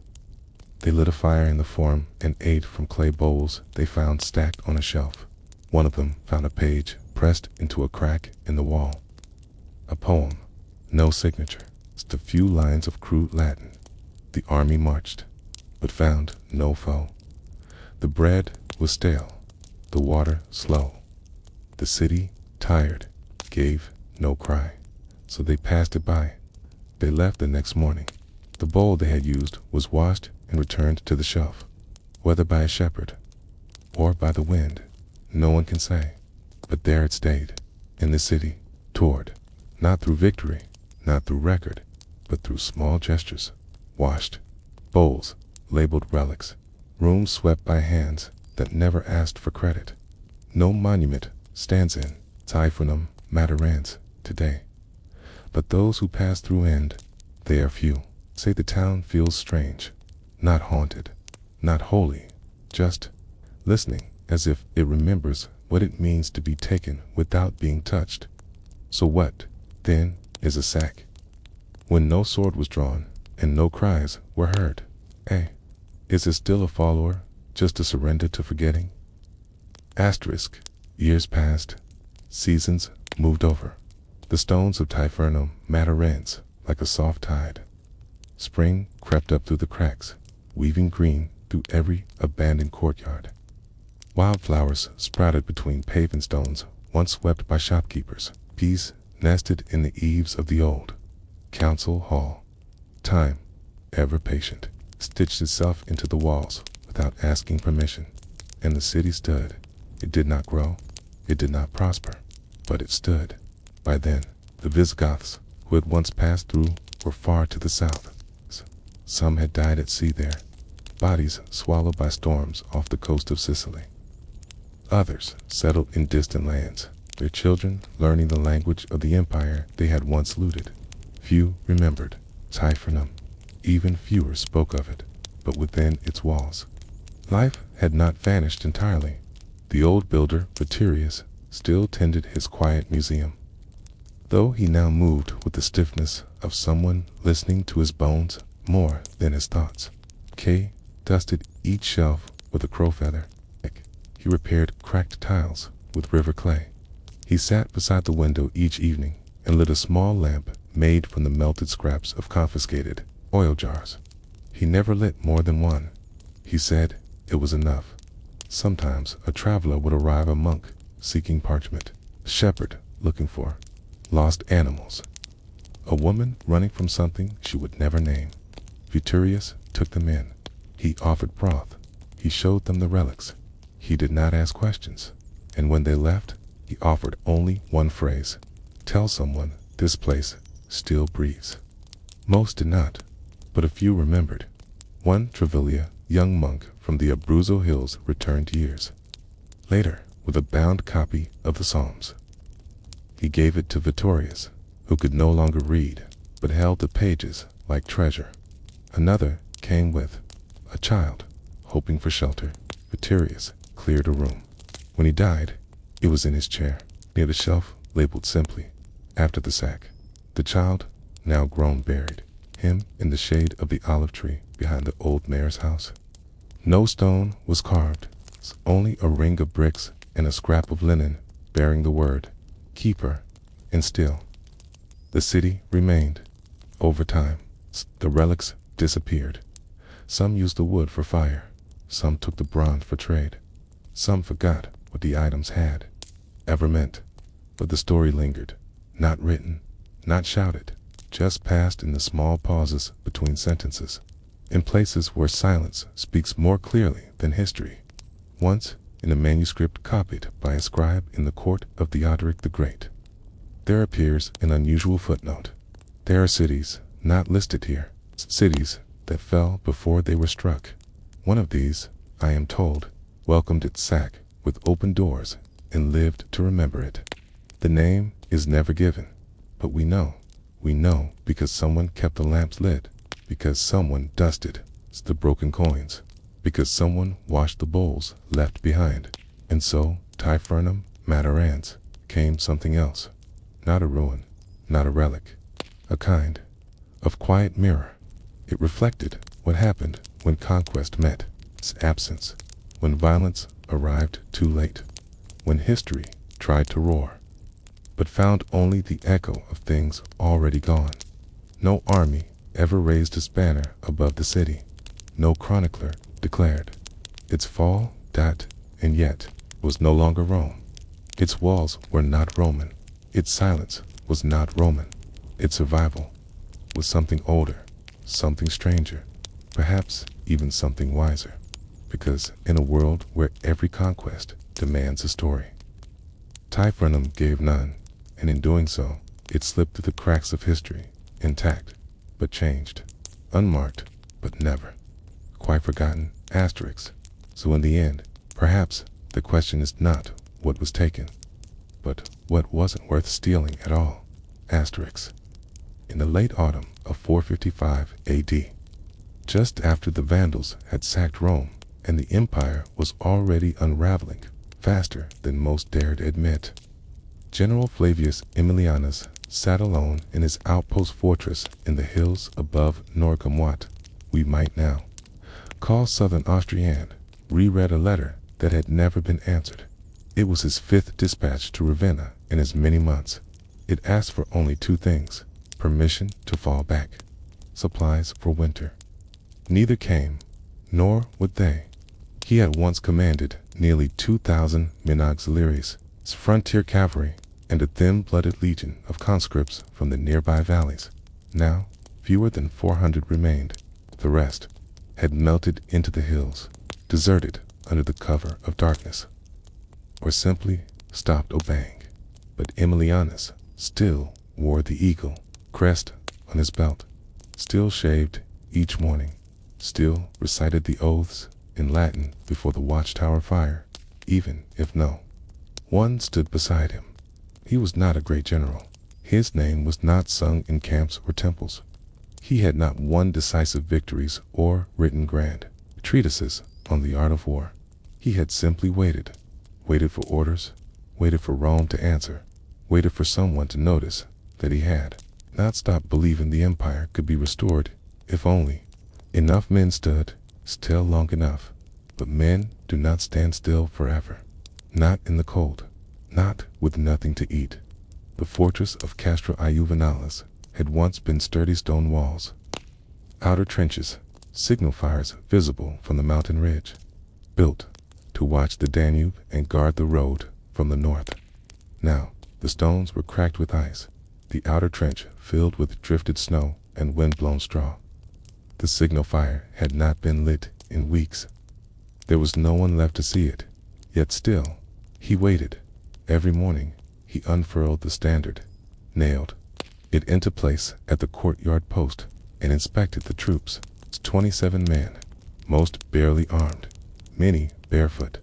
They lit a fire in the Forum and ate from clay bowls they found stacked on a shelf. One of them found a page pressed into a crack in the wall. A poem, no signature, just a few lines of crude Latin. The army marched, but found no foe. The bread was stale, the water slow. The city, tired, gave no cry, so they passed it by. They left the next morning. The bowl they had used was washed and returned to the shelf, whether by a shepherd or by the wind, no one can say. But there it stayed, in the city, toward, not through victory, not through record, but through small gestures washed, bowls labeled relics, rooms swept by hands that never asked for credit. No monument stands in Typhonum Matarans today, but those who pass through and they are few. Say the town feels strange, not haunted, not holy, just listening, as if it remembers what it means to be taken without being touched. So what, then, is a sack? When no sword was drawn and no cries were heard, is it still a follower, just a surrender to forgetting? Asterisk. Years passed, seasons moved over. The stones of Typhonum Matarans like a soft tide. Spring crept up through the cracks, weaving green through every abandoned courtyard. Wildflowers sprouted between paving stones once swept by shopkeepers. Peas nested in the eaves of the old council hall. Time, ever patient, stitched itself into the walls without asking permission, and the city stood. It did not grow, it did not prosper, but it stood. By then, the Visigoths, who had once passed through, were far to the south. Some had died at sea there, bodies swallowed by storms off the coast of Sicily. Others settled in distant lands, their children learning the language of the empire they had once looted. Few remembered Typhonum, even fewer spoke of it, but within its walls, life had not vanished entirely. The old builder, Viturius, still tended his quiet museum, though he now moved with the stiffness of someone listening to his bones more than his thoughts. Kay dusted each shelf with a crow feather. He repaired cracked tiles with river clay. He sat beside the window each evening and lit a small lamp made from the melted scraps of confiscated oil jars. He never lit more than one. He said it was enough. Sometimes a traveler would arrive, a monk seeking parchment, a shepherd looking for lost animals, a woman running from something she would never name. Viturius took them in. He offered broth. He showed them the relics. He did not ask questions, and when they left, he offered only one phrase: tell someone this place still breathes. Most did not, but a few remembered. One Travalia, young monk from the Abruzzo hills, returned years later with a bound copy of the Psalms. He gave it to Viturius, who could no longer read, but held the pages like treasure. Another came with a child, hoping for shelter. Viturius cleared a room. When he died, it was in his chair, near the shelf labeled simply, after the sack. The child, now grown, buried him in the shade of the olive tree behind the old mayor's house. No stone was carved, only a ring of bricks and a scrap of linen bearing the word keeper, and still the city remained. Over time, the relics disappeared. Some used the wood for fire, some took the bronze for trade, some forgot what the items had ever meant. But the story lingered, not written, not shouted, just passed in the small pauses between sentences, in places where silence speaks more clearly than history. Once, in a manuscript copied by a scribe in the court of Theodoric the Great, there appears an unusual footnote. There are cities not listed here, cities that fell before they were struck. One of these, I am told, welcomed its sack with open doors and lived to remember it. The name is never given, but we know because someone kept the lamps lit, because someone dusted the broken coins, because someone washed the bowls left behind. And so Typhonum Matarans came something else, not a ruin, not a relic, a kind of quiet mirror. It reflected what happened when conquest met its absence, when violence arrived too late, when history tried to roar, but found only the echo of things already gone. No army ever raised its banner above the city. No chronicler declared its fall, and yet it was no longer Rome. Its walls were not Roman. Its silence was not Roman. Its survival was something older, something stranger, perhaps even something wiser. Because in a world where every conquest demands a story, Typhonum gave none, and in doing so, it slipped through the cracks of history, intact, but changed. unmarked, but never quite forgotten, asterisks. So in the end, perhaps the question is not what was taken, but what wasn't worth stealing at all, asterisks. In the late autumn of 455 AD, just after the Vandals had sacked Rome and the empire was already unraveling faster than most dared admit, General Flavius Aemilianus sat alone in his outpost fortress in the hills above Noricum. What we might now call southern Austria, reread a letter that had never been answered. It was his 5th dispatch to Ravenna in as many months. It asked for only 2 things: permission to fall back, supplies for winter. Neither came, nor would they. He had once commanded nearly 2,000 men auxiliaries, frontier cavalry, and a thin-blooded legion of conscripts from the nearby valleys. Now, fewer than 400 remained. The rest had melted into the hills, deserted under the cover of darkness, or simply stopped obeying. But Aemilianus still wore the eagle crest on his belt, still shaved each morning, still recited the oaths in Latin before the watchtower fire, even if no one stood beside him. He was not a great general. His name was not sung in camps or temples. He had not won decisive victories or written grand treatises on the art of war. He had simply waited for orders, waited for Rome to answer, waited for someone to notice that he had not stopped believing the empire could be restored if only enough men stood still long enough. But men do not stand still forever. Not in the cold, not with nothing to eat. The fortress of Castra Iuvenalis had once been sturdy stone walls, outer trenches, signal fires visible from the mountain ridge, built to watch the Danube and guard the road from the north. Now, the stones were cracked with ice, the outer trench filled with drifted snow and wind-blown straw. The signal fire had not been lit in weeks. There was no one left to see it, yet still, he waited. Every morning, he unfurled the standard, nailed it into place at the courtyard post, and inspected the troops. 27 men, most barely armed, many barefoot.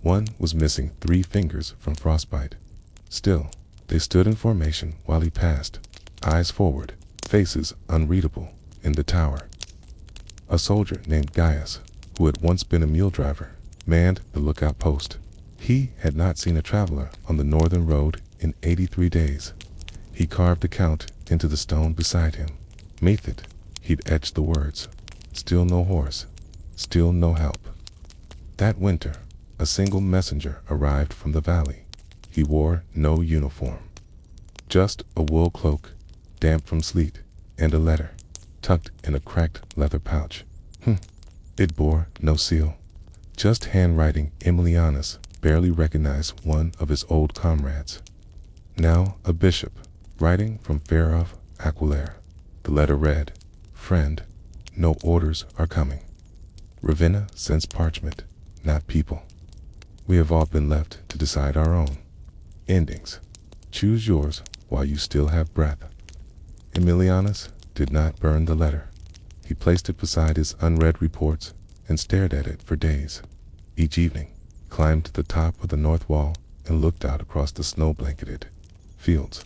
One was missing 3 fingers from frostbite. Still, they stood in formation while he passed, eyes forward, faces unreadable, in the tower. A soldier named Gaius, who had once been a mule driver, manned the lookout post. He had not seen a traveler on the northern road in 83 days. He carved the count into the stone beside him. Beneath it, he'd etched the words, "Still no horse, still no help." That winter, a single messenger arrived from the valley. He wore no uniform, just a wool cloak, damp from sleet, and a letter, tucked in a cracked leather pouch. It bore no seal, just handwriting. Aemilianus barely recognized one of his old comrades. Now a bishop, writing from fair of Aquileia. The letter read, "Friend, no orders are coming. Ravenna sends parchment, not people. We have all been left to decide our own endings. Choose yours while you still have breath." Aemilianus did not burn the letter. He placed it beside his unread reports and stared at it for days. Each evening, climbed to the top of the north wall and looked out across the snow-blanketed fields.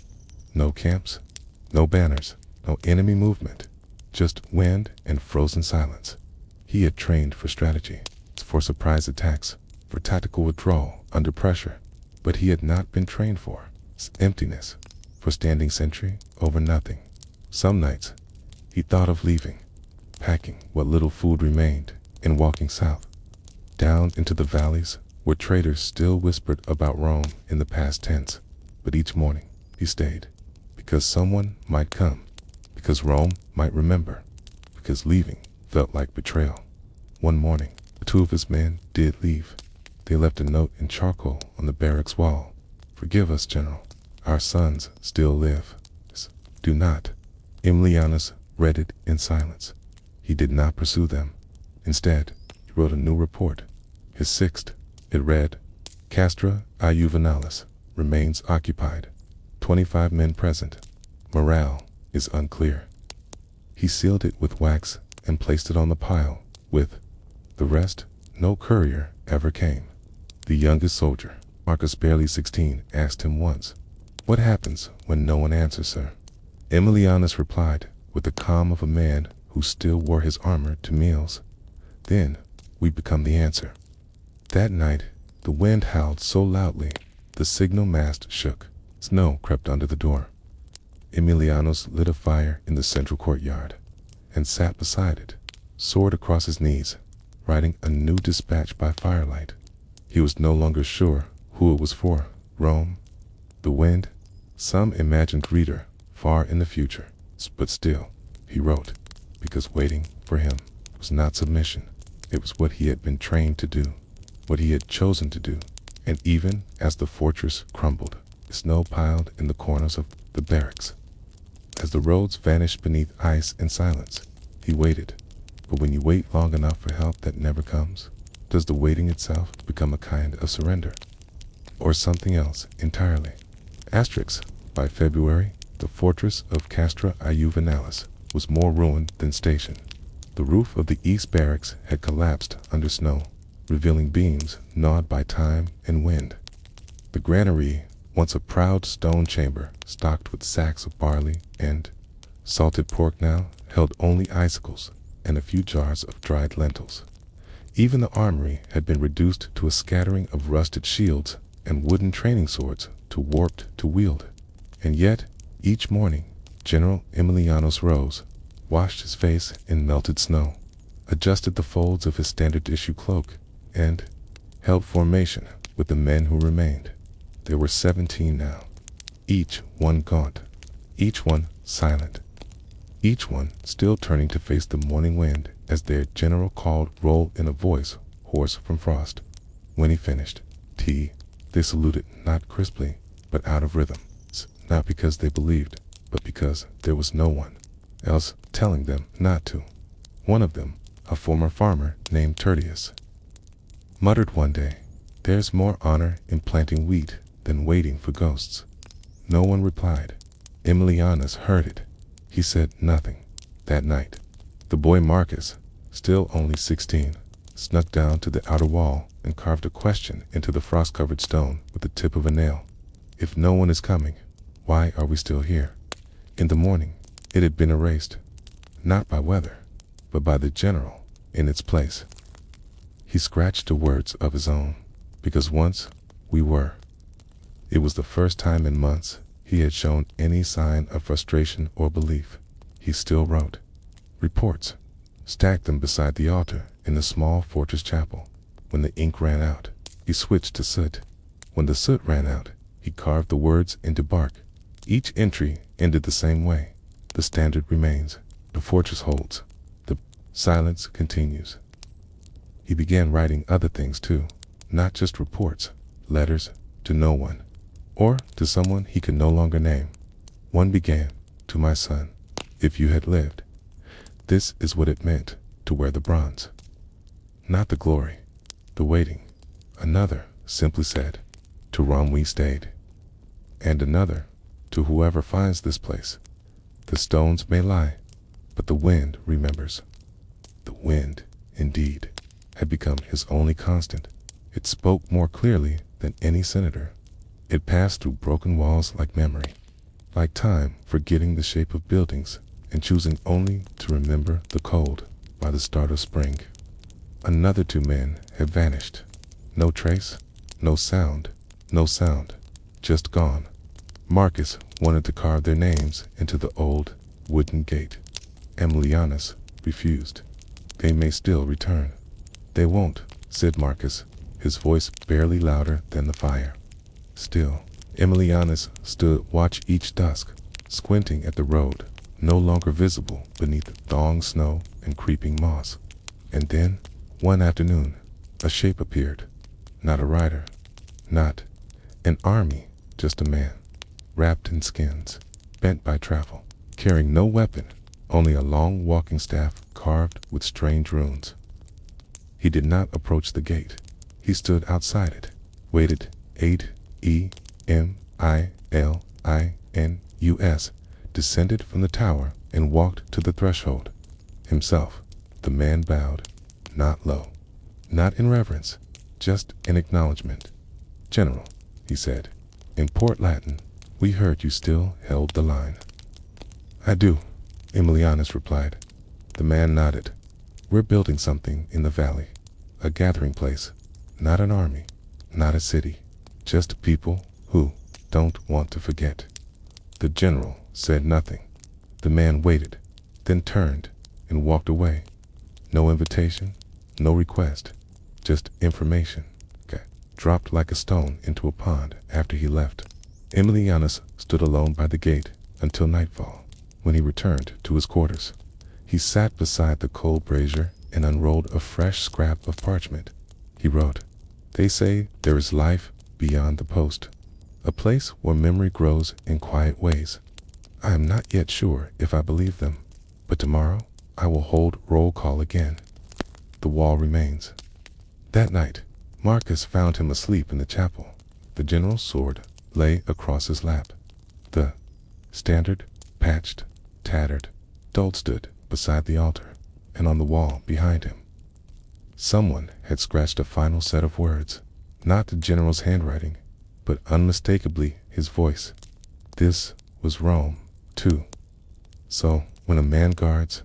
No camps, no banners, no enemy movement, just wind and frozen silence. He had trained for strategy, for surprise attacks, for tactical withdrawal under pressure, but he had not been trained for emptiness, for standing sentry over nothing. Some nights, he thought of leaving, packing what little food remained, and walking south, down into the valleys where traders still whispered about Rome in the past tense. But each morning, he stayed, because someone might come, because Rome might remember, because leaving felt like betrayal. One morning, 2 of his men did leave. They left a note in charcoal on the barracks wall. "Forgive us, General. Our sons still live. Do not." Aemilianus read it in silence. He did not pursue them. Instead, he wrote a new report, his 6th. It read, "Castra Iuvenalis remains occupied. 25 men present. Morale is unclear." He sealed it with wax and placed it on the pile. With the rest, no courier ever came. The youngest soldier, Marcus, barely 16, asked him once, "What happens when no one answers, sir?" Emilianus replied, with the calm of a man who still wore his armor to meals, "Then we become the answer." That night, the wind howled so loudly, the signal mast shook. Snow crept under the door. Emilianus lit a fire in the central courtyard and sat beside it, sword across his knees, writing a new dispatch by firelight. He was no longer sure who it was for. Rome, the wind, some imagined reader far in the future. But still, he wrote, because waiting for him was not submission. It was what he had been trained to do, what he had chosen to do. And even as the fortress crumbled, snow piled in the corners of the barracks, as the roads vanished beneath ice and silence, he waited. But when you wait long enough for help that never comes, does the waiting itself become a kind of surrender? Or something else entirely? Asterisk. By February, the fortress of Castra Iuvenalis was more ruined than station. The roof of the east barracks had collapsed under snow, revealing beams gnawed by time and wind. The granary, once a proud stone chamber stocked with sacks of barley and salted pork, now held only icicles and a few jars of dried lentils. Even the armory had been reduced to a scattering of rusted shields and wooden training swords too warped to wield. And yet, each morning, General Emilianus rose, washed his face in melted snow, adjusted the folds of his standard-issue cloak, and held formation with the men who remained. There were 17 now, each one gaunt, each one silent, each one still turning to face the morning wind as their general called roll in a voice hoarse from frost. When he finished, they saluted not crisply, but out of rhythm, not because they believed, but because there was no one else telling them not to. One of them, a former farmer named Tertius, muttered one day, "There's more honor in planting wheat than waiting for ghosts." No one replied. Emilianus heard it. He said nothing. That night, the boy Marcus, still only 16, snuck down to the outer wall and carved a question into the frost-covered stone with the tip of a nail. "If no one is coming, why are we still here?" In the morning, it had been erased, not by weather, but by the general in its place. He scratched the words of his own, because once we were. It was the first time in months he had shown any sign of frustration or belief. He still wrote reports, stacked them beside the altar in the small fortress chapel. When the ink ran out, he switched to soot. When the soot ran out, he carved the words into bark. Each entry ended the same way. The standard remains. The fortress holds. The silence continues. He began writing other things too, not just reports, letters to no one, or to someone he could no longer name. One began, "To my son, if you had lived, this is what it meant to wear the bronze." Not the glory, the waiting. Another simply said, "To Rome we stayed." And another, "To whoever finds this place, the stones may lie, but the wind remembers." The wind, indeed, had become his only constant. It spoke more clearly than any senator. It passed through broken walls like memory, like time forgetting the shape of buildings and choosing only to remember the cold by the start of spring. Another 2 men had vanished. No trace, no sound, just gone. Marcus wanted to carve their names into the old wooden gate. Emilianus refused. "They may still return." "They won't," said Marcus, his voice barely louder than the fire. Still, Emilianus stood watch each dusk, squinting at the road, no longer visible beneath thawing snow and creeping moss. And then, one afternoon, a shape appeared. Not a rider, not an army, just a man, wrapped in skins, bent by travel, carrying no weapon, only a long walking staff carved with strange runes. He did not approach the gate. He stood outside it, waited. Emilianus descended from the tower and walked to the threshold. Himself, the man bowed, not low, not in reverence, just in acknowledgement. "General," he said, in Port Latin, "we heard you still held the line." "I do," Emilianus replied. The man nodded. "We're building something in the valley, a gathering place, not an army, not a city, just people who don't want to forget." The general said nothing. The man waited, then turned and walked away. No invitation, no request, just information. Dropped like a stone into a pond after he left. Emilianus stood alone by the gate until nightfall. When he returned to his quarters, he sat beside the coal brazier and unrolled a fresh scrap of parchment. He wrote, "They say there is life beyond the post, a place where memory grows in quiet ways. I am not yet sure if I believe them, but tomorrow I will hold roll call again." The wall remains. That night, Marcus found him asleep in the chapel. The general's sword lay across his lap. The standard, patched, tattered, dull, stood beside the altar and on the wall behind him. Someone had scratched a final set of words, not the general's handwriting, but unmistakably his voice. This was Rome, too. So, when a man guards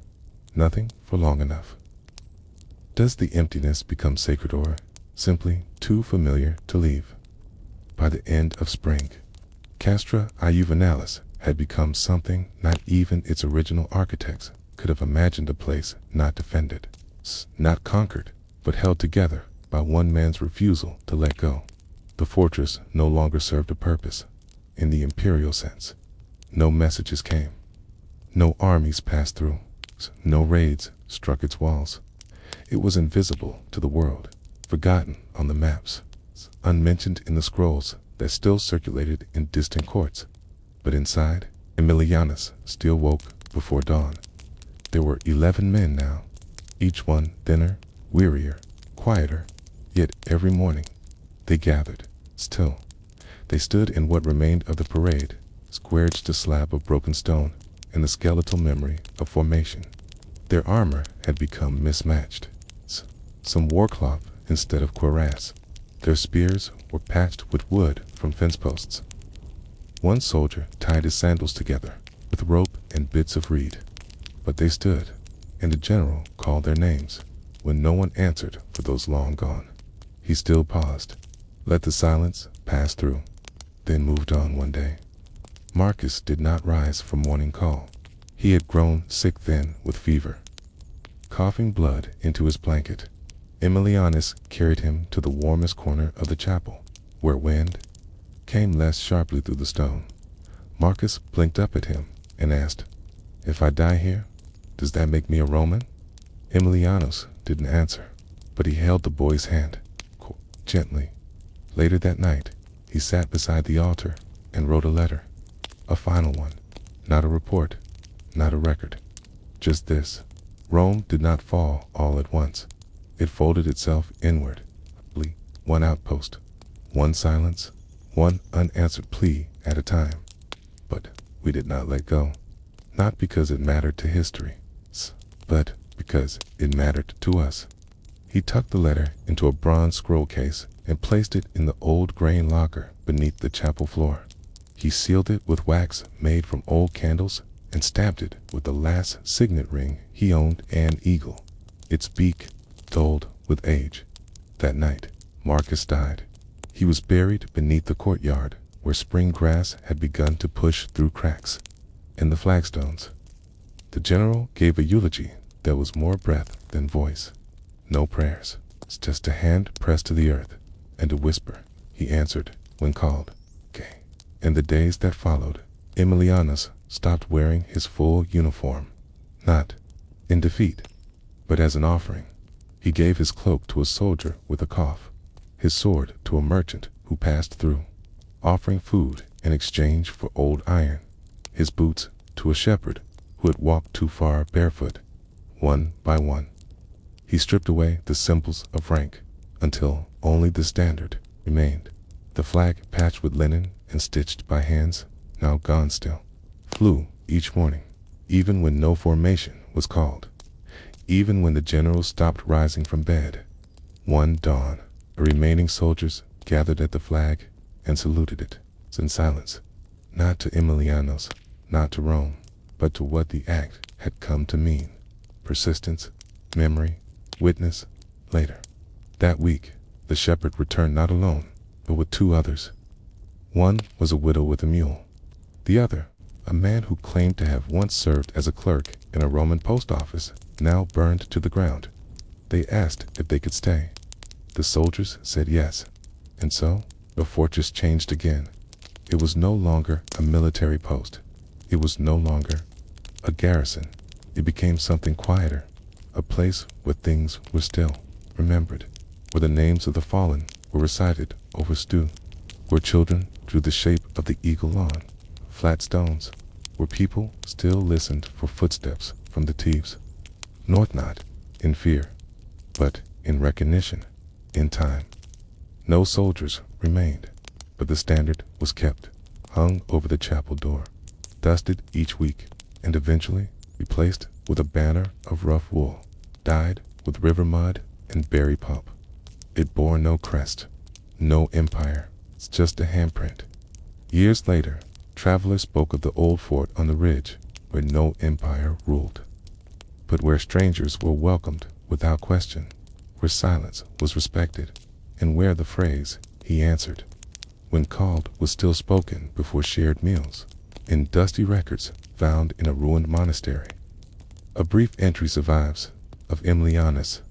nothing for long enough, does the emptiness become sacred or simply too familiar to leave? By the end of spring, Castra Juvenalis had become something not even its original architects could have imagined, a place not defended, not conquered, but held together by one man's refusal to let go. The fortress no longer served a purpose, in the imperial sense. No messages came. No armies passed through. No raids struck its walls. It was invisible to the world, forgotten on the maps, unmentioned in the scrolls that still circulated in distant courts. But inside, Emilianus still woke before dawn. There were 11 men now, each one thinner, wearier, quieter, yet every morning they gathered, still. They stood in what remained of the parade, squared a slab of broken stone and the skeletal memory of formation. Their armor had become mismatched. Some wore cloth instead of cuirass. Their spears were patched with wood from fence posts. One soldier tied his sandals together with rope and bits of reed. But they stood, and the general called their names when no one answered for those long gone. He still paused, let the silence pass through, then moved on one day. Marcus did not rise from morning call. He had grown sick then with fever. Coughing blood into his blanket, Emilianus carried him to the warmest corner of the chapel, where wind came less sharply through the stone. Marcus blinked up at him and asked, "If I die here, does that make me a Roman?" Emilianus didn't answer, but he held the boy's hand, gently. Later that night, he sat beside the altar and wrote a letter, a final one, not a report, not a record, just this: Rome did not fall all at once. It folded itself inward, one outpost, one silence, one unanswered plea at a time. But we did not let go, not because it mattered to history, but because it mattered to us. He tucked the letter into a bronze scroll case and placed it in the old grain locker beneath the chapel floor. He sealed it with wax made from old candles and stamped it with the last signet ring he owned, an eagle, its beak dulled with age. That night, Marcus died. He was buried beneath the courtyard where spring grass had begun to push through cracks in the flagstones. The general gave a eulogy that was more breath than voice. No prayers, just a hand pressed to the earth and a whisper. He answered when called. "Okay." In the days that followed, Emilianus stopped wearing his full uniform, not in defeat, but as an offering. He gave his cloak to a soldier with a cough, his sword to a merchant who passed through, offering food in exchange for old iron, his boots to a shepherd who had walked too far barefoot. One by one, he stripped away the symbols of rank until only the standard remained. The flag, patched with linen and stitched by hands, now gone still, flew each morning, even when no formation was called, even when the generals stopped rising from bed. One dawn, the remaining soldiers gathered at the flag and saluted it in silence, not to Emilianos, not to Rome, but to what the act had come to mean: persistence, memory, witness. Later that week, the shepherd returned not alone, but with two others. One was a widow with a mule. The other, a man who claimed to have once served as a clerk in a Roman post office, now burned to the ground. They asked if they could stay. The soldiers said yes. And so, the fortress changed again. It was no longer a military post. It was no longer a garrison. It became something quieter, a place where things were still remembered, where the names of the fallen were recited over stew, where children drew the shape of the eagle on flat stones, where people still listened for footsteps from the thieves. Not in fear, but in recognition, in time. No soldiers remained, but the standard was kept, hung over the chapel door, dusted each week, and eventually replaced with a banner of rough wool, dyed with river mud and berry pulp. It bore no crest, no empire, it's just a handprint. Years later, travelers spoke of the old fort on the ridge where no empire ruled, but where strangers were welcomed without question, where silence was respected, and where the phrase, "he answered," when called, was still spoken before shared meals, in dusty records found in a ruined monastery. A brief entry survives of Emilianus.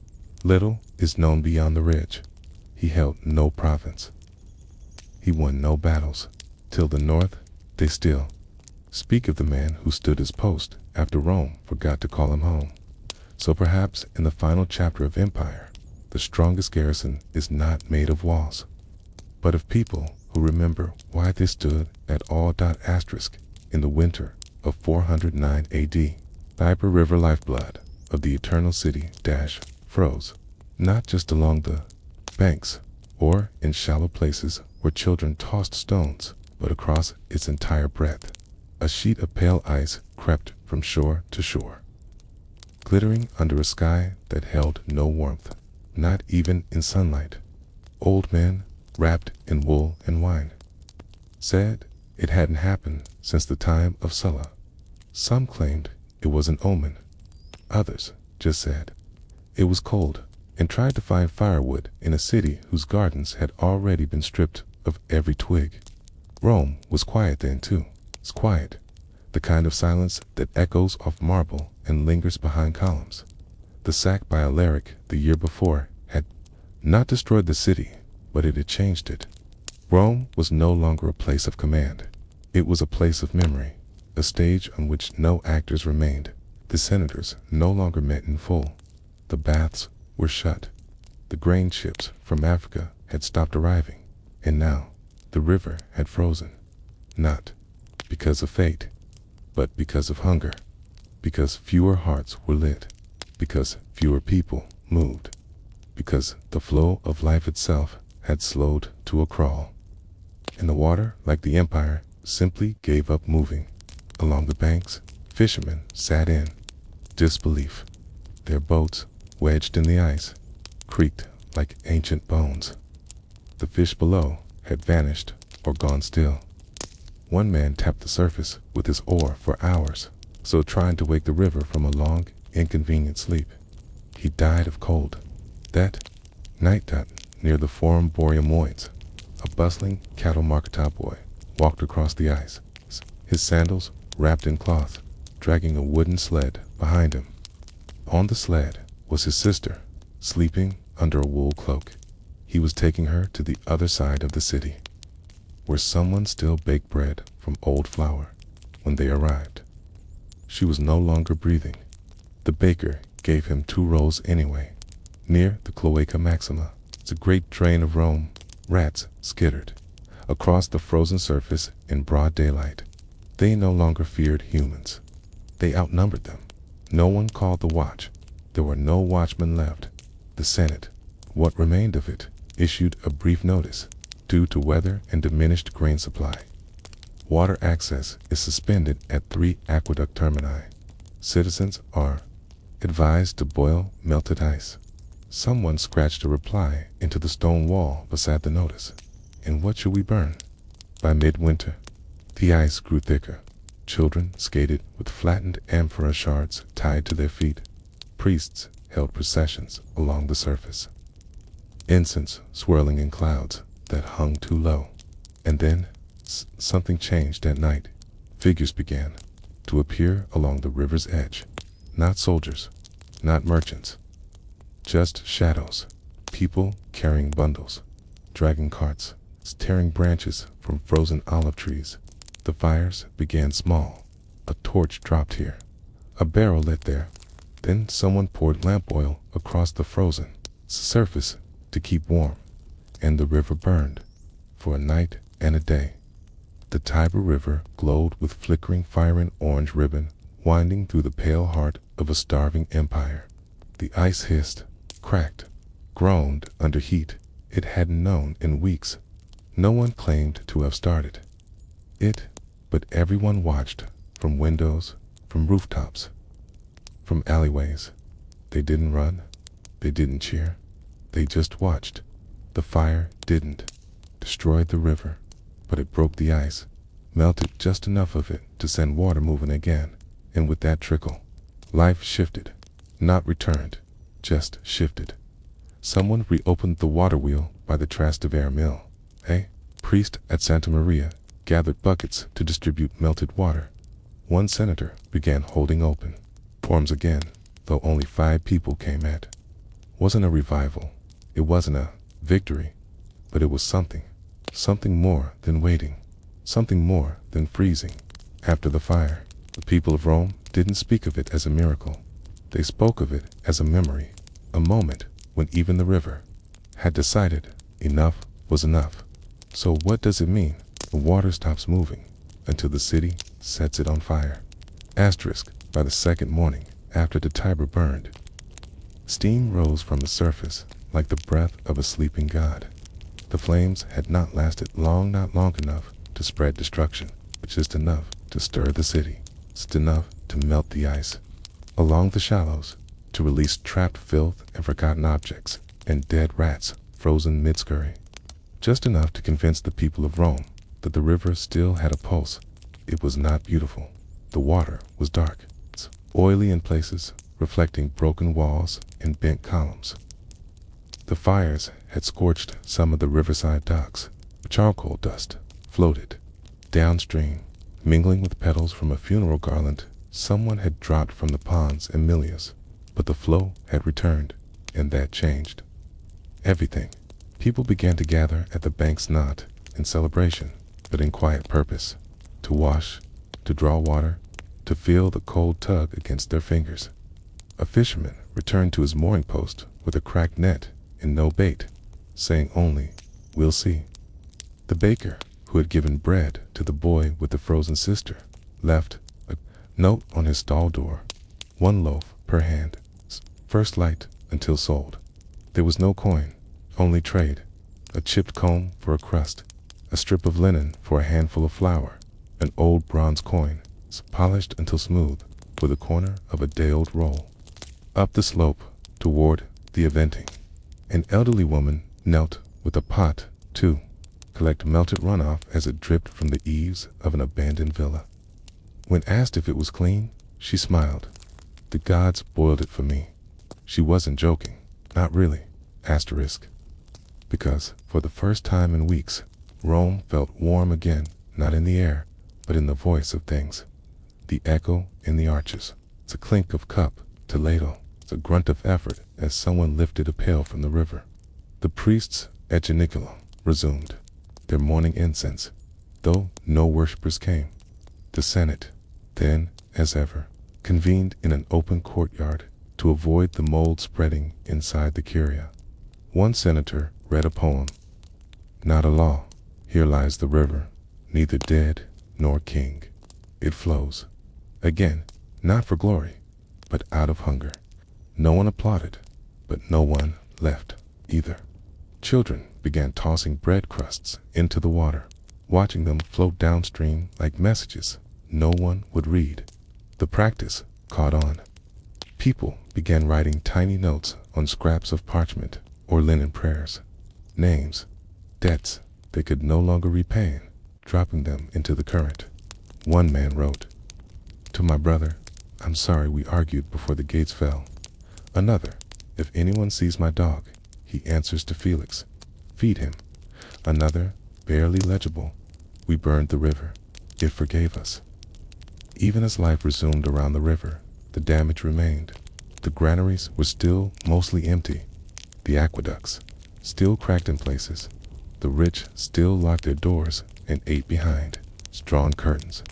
Little is known beyond the ridge. He held no province. He won no battles. Till the north, they still speak of the man who stood his post after Rome forgot to call him home. So perhaps in the final chapter of Empire, the strongest garrison is not made of walls, but of people who remember why they stood at all. Asterisk in the winter of 409 AD. Tiber River lifeblood of the eternal city froze, not just along the banks or in shallow places where children tossed stones, but across its entire breadth. A sheet of pale ice crept from shore to shore, glittering under a sky that held no warmth, not even in sunlight. Old men, wrapped in wool and wine, said it hadn't happened since the time of Sulla. Some claimed it was an omen. Others just said it was cold and tried to find firewood in a city whose gardens had already been stripped of every twig. Rome was quiet then too. It's quiet, the kind of silence that echoes off marble and lingers behind columns. The sack by Alaric the year before had not destroyed the city, but it had changed it. Rome was no longer a place of command. It was a place of memory, a stage on which no actors remained. The senators no longer met in full. The baths were shut. The grain ships from Africa had stopped arriving, and now the river had frozen. Not because of fate, but because of hunger, because fewer hearts were lit, because fewer people moved, because the flow of life itself had slowed to a crawl. And the water, like the empire, simply gave up moving. Along the banks, fishermen sat in disbelief. Their boats, wedged in the ice, creaked like ancient bones. The fish below had vanished or gone still. One man tapped the surface with his oar for hours, so trying to wake the river from a long, inconvenient sleep. He died of cold. That night, near the Forum Boreamoids, a bustling cattle marketer boy walked across the ice, his sandals wrapped in cloth, dragging a wooden sled behind him. On the sled was his sister, sleeping under a wool cloak. He was taking her to the other side of the city, where someone still baked bread from old flour. When they arrived, she was no longer breathing. The baker gave him 2 rolls anyway. Near the Cloaca Maxima, it's a great drain of Rome, rats skittered across the frozen surface in broad daylight. They no longer feared humans. They outnumbered them. No one called the watch. There were no watchmen left. The Senate, what remained of it, issued a brief notice due to weather and diminished grain supply. Water access is suspended at 3 aqueduct termini. Citizens are advised to boil melted ice. Someone scratched a reply into the stone wall beside the notice. And what should we burn? By midwinter, the ice grew thicker. Children skated with flattened amphora shards tied to their feet. Priests held processions along the surface, incense swirling in clouds that hung too low. And then something changed at night. Figures began to appear along the river's edge. Not soldiers, not merchants, just shadows. People carrying bundles, dragging carts, tearing branches from frozen olive trees. The fires began small. A torch dropped here, a barrel lit there. Then someone poured lamp oil across the frozen surface to keep warm, and the river burned for a night and a day. The Tiber River glowed with flickering fire and orange ribbon, winding through the pale heart of a starving empire. The ice hissed, cracked, groaned under heat it hadn't known in weeks. No one claimed to have started it, but everyone watched from windows, from rooftops, from alleyways. They didn't run, they didn't cheer, they just watched. The fire didn't destroy the river, but it broke the ice, melted just enough of it to send water moving again. And with that trickle, life shifted, not returned, just shifted. Someone reopened the water wheel by the Trastevere mill. A priest at Santa Maria gathered buckets to distribute melted water. One senator began holding open forms again, though only 5 people came at. Wasn't a revival, it wasn't a victory, but it was something more than waiting, something more than freezing. After the fire, the people of Rome didn't speak of it as a miracle. They spoke of it as a memory, a moment when even the river had decided enough was enough. So what does it mean? The water stops moving until the city sets it on fire. Asterisk, by the second morning after the Tiber burned, steam rose from the surface like the breath of a sleeping god. The flames had not lasted long, not long enough to spread destruction, but just enough to stir the city, just enough to melt the ice along the shallows, to release trapped filth and forgotten objects and dead rats frozen mid-scurry. Just enough to convince the people of Rome that the river still had a pulse. It was not beautiful. The water was dark, oily in places, reflecting broken walls and bent columns. The fires had scorched some of the riverside docks. Charcoal dust floated downstream, mingling with petals from a funeral garland someone had dropped from the ponds and milias. But the flow had returned, and that changed everything. People began to gather at the bank's knot in celebration, but in quiet purpose, to wash, to draw water, to feel the cold tug against their fingers. A fisherman returned to his mooring post with a cracked net and no bait, saying only, "We'll see." The baker, who had given bread to the boy with the frozen sister, left a note on his stall door, 1 loaf per hand, first light until sold. There was no coin, only trade, a chipped comb for a crust, a strip of linen for a handful of flour, an old bronze coin, polished until smooth, with a corner of a day-old roll. Up the slope, toward the eventing, an elderly woman knelt with a pot to collect melted runoff as it dripped from the eaves of an abandoned villa. When asked if it was clean, she smiled. "The gods boiled it for me." She wasn't joking, not really, asterisk. Because for the first time in weeks, Rome felt warm again, not in the air, but in the voice of things. The echo in the arches. It's a clink of cup to ladle. It's a grunt of effort as someone lifted a pail from the river. The priests at Janiculum resumed their morning incense, though no worshippers came. The Senate, then as ever, convened in an open courtyard to avoid the mold spreading inside the curia. One senator read a poem. "Not a law. Here lies the river, neither dead nor king. It flows." Again, not for glory, but out of hunger. No one applauded, but no one left either. Children began tossing bread crusts into the water. watching them float downstream like messages no one would read. The practice caught on. People began writing tiny notes on scraps of parchment or linen prayers, names, debts they could no longer repay, dropping them into the current. One man wrote, "To my brother, I'm sorry we argued before the gates fell." Another, "If anyone sees my dog, he answers to Felix. Feed him." Another, barely legible, "We burned the river. It forgave us." Even as life resumed around the river, the damage remained. The granaries were still mostly empty. The aqueducts still cracked in places. The rich still locked their doors and ate behind drawn curtains.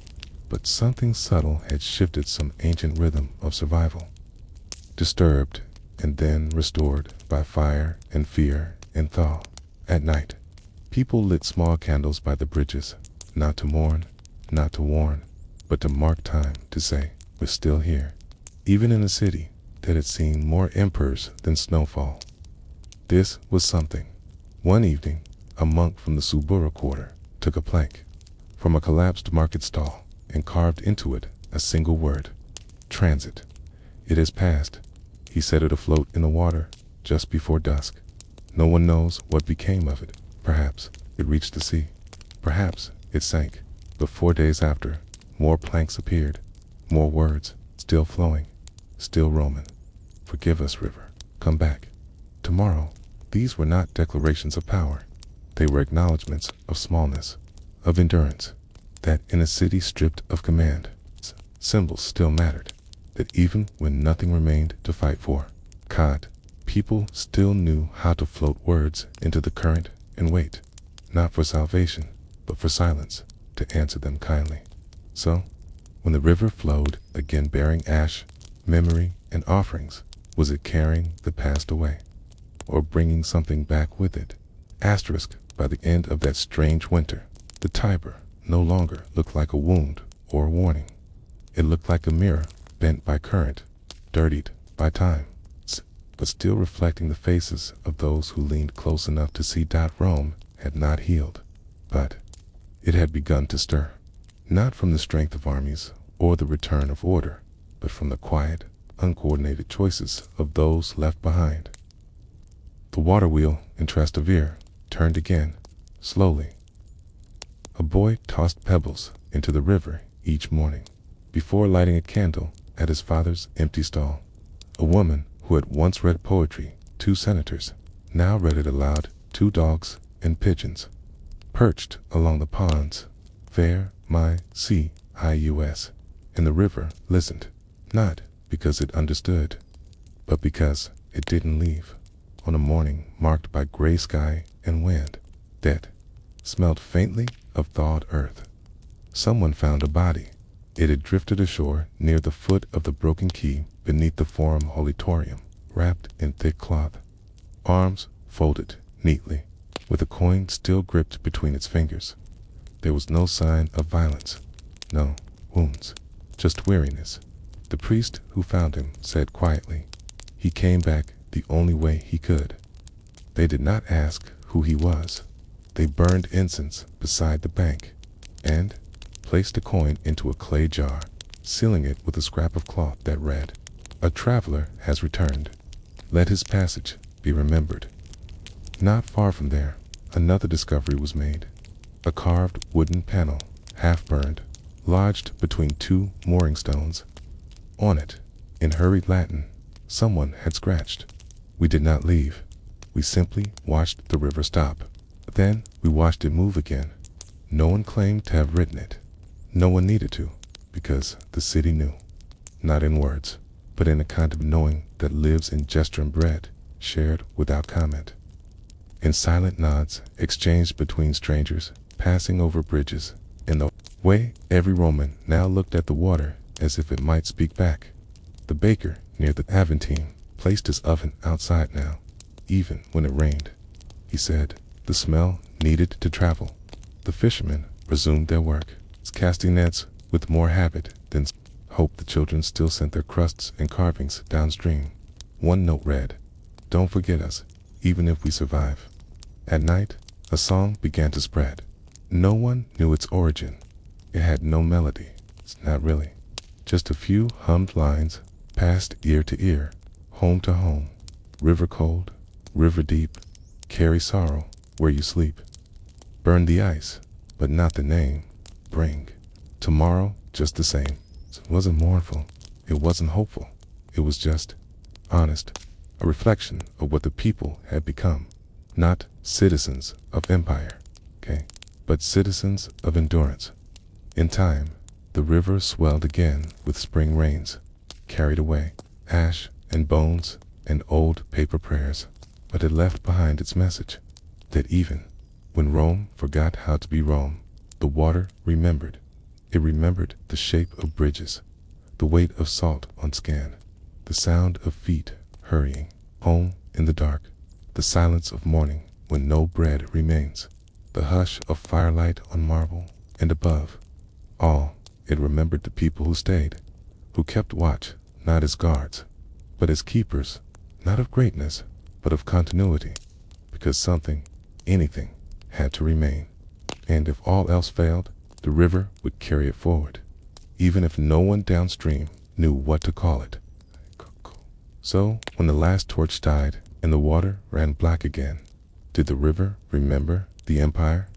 But something subtle had shifted some ancient rhythm of survival. Disturbed and then restored by fire and fear and thaw. At night, people lit small candles by the bridges, not to mourn, not to warn, but to mark time, to say, we're still here. Even in a city that had seen more emperors than snowfall. This was something. One evening, a monk from the Subura quarter took a plank from a collapsed market stall and carved into it a single word: transit. It has passed. He set it afloat in the water just before dusk. No one knows what became of it. Perhaps it reached the sea. Perhaps it sank. But 4 days after, more planks appeared, more words, still flowing, still roaming. Forgive us, river. Come back. Tomorrow. These were not declarations of power. They were acknowledgments of smallness, of endurance, that in a city stripped of command, symbols still mattered, that even when nothing remained to fight for, people still knew how to float words into the current and wait, not for salvation, but for silence, to answer them kindly. So, when the river flowed again bearing ash, memory, and offerings, was it carrying the past away, or bringing something back with it? Asterisk, by the end of that strange winter, the Tiber no longer looked like a wound or a warning. It looked like a mirror bent by current, dirtied by time, but still reflecting the faces of those who leaned close enough to see Rome had not healed, but it had begun to stir. Not from the strength of armies or the return of order, but from the quiet, uncoordinated choices of those left behind. The water wheel in Trastevere turned again, slowly. A boy tossed pebbles into the river each morning, before lighting a candle at his father's empty stall. A woman who had once read poetry to senators, now read it aloud to dogs and pigeons, perched along the ponds, fair, my, cius, and the river listened, not because it understood, but because it didn't leave. On a morning marked by gray sky and wind that smelled faintly of thawed earth, someone found a body. It had drifted ashore near the foot of the broken quay beneath the Forum Holitorium, wrapped in thick cloth, arms folded neatly, with a coin still gripped between its fingers. There was no sign of violence, no wounds, just weariness. The priest who found him said quietly, he came back the only way he could. They did not ask who he was. They burned incense beside the bank and placed a coin into a clay jar, sealing it with a scrap of cloth that read, "A traveler has returned. Let his passage be remembered." Not far from there, another discovery was made. A carved wooden panel, half burned, lodged between two mooring stones. On it, in hurried Latin, someone had scratched, "We did not leave. We simply watched the river stop. Then we watched it move again." No one claimed to have written it. No one needed to, because the city knew. Not in words, but in a kind of knowing that lives in gesture and bread, shared without comment. In silent nods exchanged between strangers, passing over bridges. In the way, every Roman now looked at the water as if it might speak back. The baker near the Aventine placed his oven outside now, even when it rained. He said the smell needed to travel. The fishermen resumed their work, casting nets with more habit than hope. The children still sent their crusts and carvings downstream. One note read, "Don't forget us, even if we survive." At night, a song began to spread. No one knew its origin. It had no melody. It's not really. Just a few hummed lines passed ear to ear, home to home. River cold, river deep, carry sorrow where you sleep. Burn the ice, but not the name. Bring tomorrow just the same. It wasn't mournful. It wasn't hopeful. It was just honest, a reflection of what the people had become. Not citizens of empire, okay, but citizens of endurance. In time, the river swelled again with spring rains, carried away ash and bones and old paper prayers, but it left behind its message that even when Rome forgot how to be Rome, the water remembered. It remembered the shape of bridges, the weight of salt on skin, the sound of feet hurrying home in the dark, the silence of morning when no bread remains, the hush of firelight on marble, and above all, it remembered the people who stayed, who kept watch not as guards, but as keepers, not of greatness, but of continuity, because something, anything, had to remain. And if all else failed, the river would carry it forward, even if no one downstream knew what to call it. So, when the last torch died and the water ran black again, did the river remember the empire,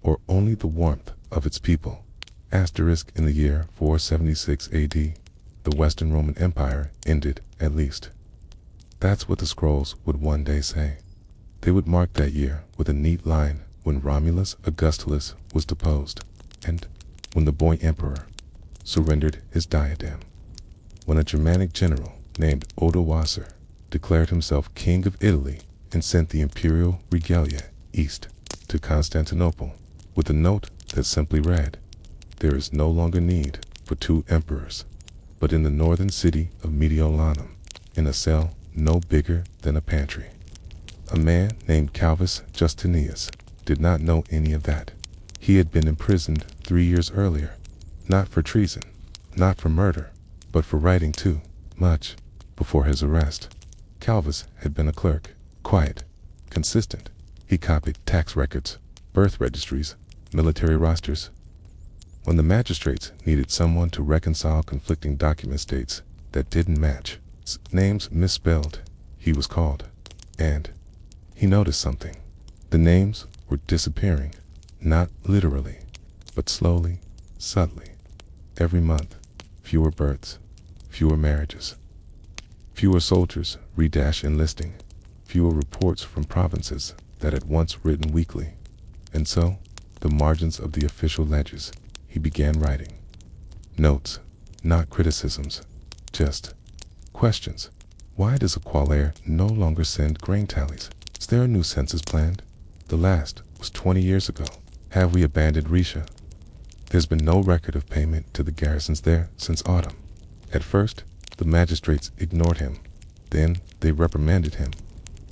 or only the warmth of its people? Asterisk in the year 476 AD, the Western Roman Empire ended, at least. That's what the scrolls would one day say. They would mark that year with a neat line when Romulus Augustulus was deposed, and when the boy emperor surrendered his diadem, when a Germanic general named Odoacer declared himself king of Italy and sent the imperial regalia east to Constantinople with a note that simply read, "There is no longer need for two emperors, but in the northern city of Mediolanum, in a cell no bigger than a pantry." A man named Calvus Justinius did not know any of that. He had been imprisoned 3 years earlier, not for treason, not for murder, but for writing too much. Before his arrest, Calvus had been a clerk, quiet, consistent. He copied tax records, birth registries, military rosters. When the magistrates needed someone to reconcile conflicting document states that didn't match, names misspelled, he was called. And he noticed something. The names were disappearing, not literally, but slowly, subtly. Every month, fewer births, fewer marriages, fewer soldiers enlisting, fewer reports from provinces that had once written weekly. And so, the margins of the official ledgers, he began writing. Notes, not criticisms, just questions. Why does a qualer no longer send grain tallies? Is there a new census planned? The last was 20 years ago. Have we abandoned Risha? There's been no record of payment to the garrisons there since autumn. At first, the magistrates ignored him. Then they reprimanded him.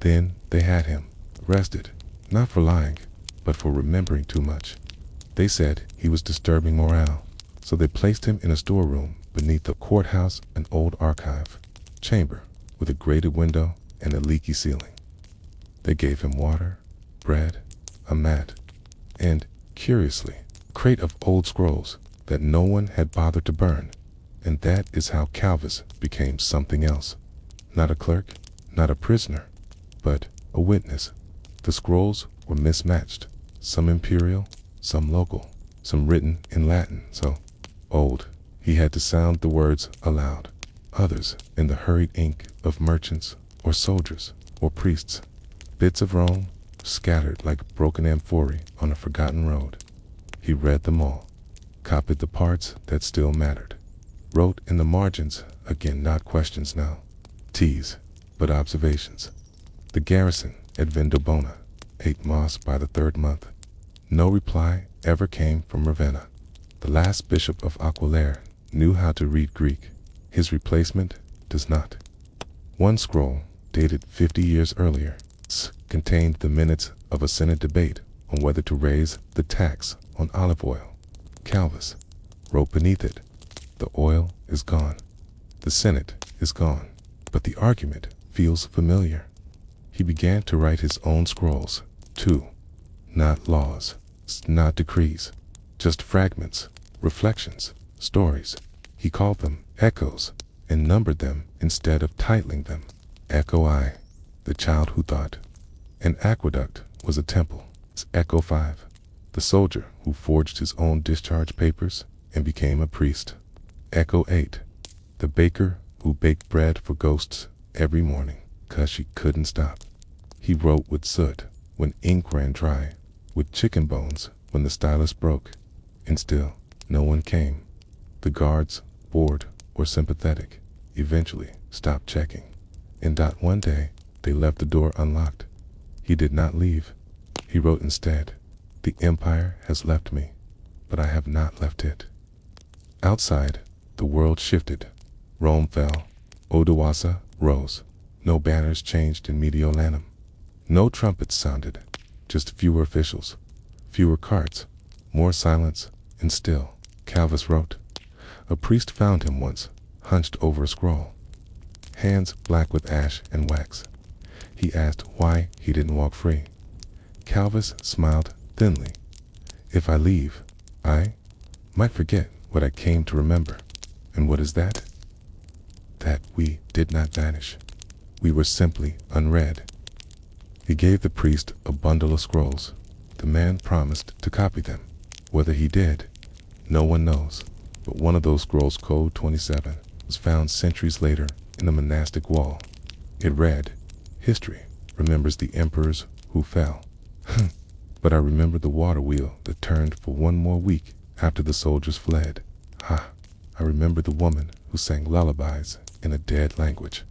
Then they had him arrested, not for lying, but for remembering too much. They said he was disturbing morale, so they placed him in a storeroom beneath the courthouse, an old archive chamber with a grated window and a leaky ceiling. They gave him water, bread, a mat, and, curiously, a crate of old scrolls that no one had bothered to burn. And that is how Calvus became something else. Not a clerk, not a prisoner, but a witness. The scrolls were mismatched, some imperial, some local, some written in Latin, so old he had to sound the words aloud, others in the hurried ink of merchants or soldiers or priests. Bits of Rome scattered like broken amphorae on a forgotten road. He read them all, copied the parts that still mattered, wrote in the margins, again not questions now, T's, but observations. The garrison at Vindobona ate moss by the 3rd month. No reply ever came from Ravenna. The last bishop of Aquileia knew how to read Greek. His replacement does not. One scroll, dated 50 years earlier, contained the minutes of a Senate debate on whether to raise the tax on olive oil. Calvus wrote beneath it, "The oil is gone. The Senate is gone." But the argument feels familiar. He began to write his own scrolls, too. Not laws, not decrees, just fragments, reflections, stories. He called them echoes and numbered them instead of titling them. Echo I, the child who thought an aqueduct was a temple. Echo 5, the soldier who forged his own discharge papers and became a priest. Echo 8, the baker who baked bread for ghosts every morning 'cause she couldn't stop. He wrote with soot when ink ran dry, with chicken bones when the stylus broke, and still no one came. The guards, bored or sympathetic, eventually stopped checking. And one day, they left the door unlocked. He did not leave. He wrote instead, "The empire has left me, but I have not left it." Outside, the world shifted. Rome fell. Odoacer rose. No banners changed in Mediolanum. No trumpets sounded. Just fewer officials, fewer carts, more silence, and still, Calvus wrote. A priest found him once, hunched over a scroll, hands black with ash and wax. He asked why he didn't walk free. Calvus smiled thinly. "If I leave, I might forget what I came to remember." And what is that? That we did not vanish. We were simply unread. He gave the priest a bundle of scrolls. The man promised to copy them. Whether he did, no one knows. But one of those scrolls, Code 27, was found centuries later in the monastic wall. It read, "History remembers the emperors who fell. But I remember the water wheel that turned for one more week after the soldiers fled. I remember the woman who sang lullabies in a dead language."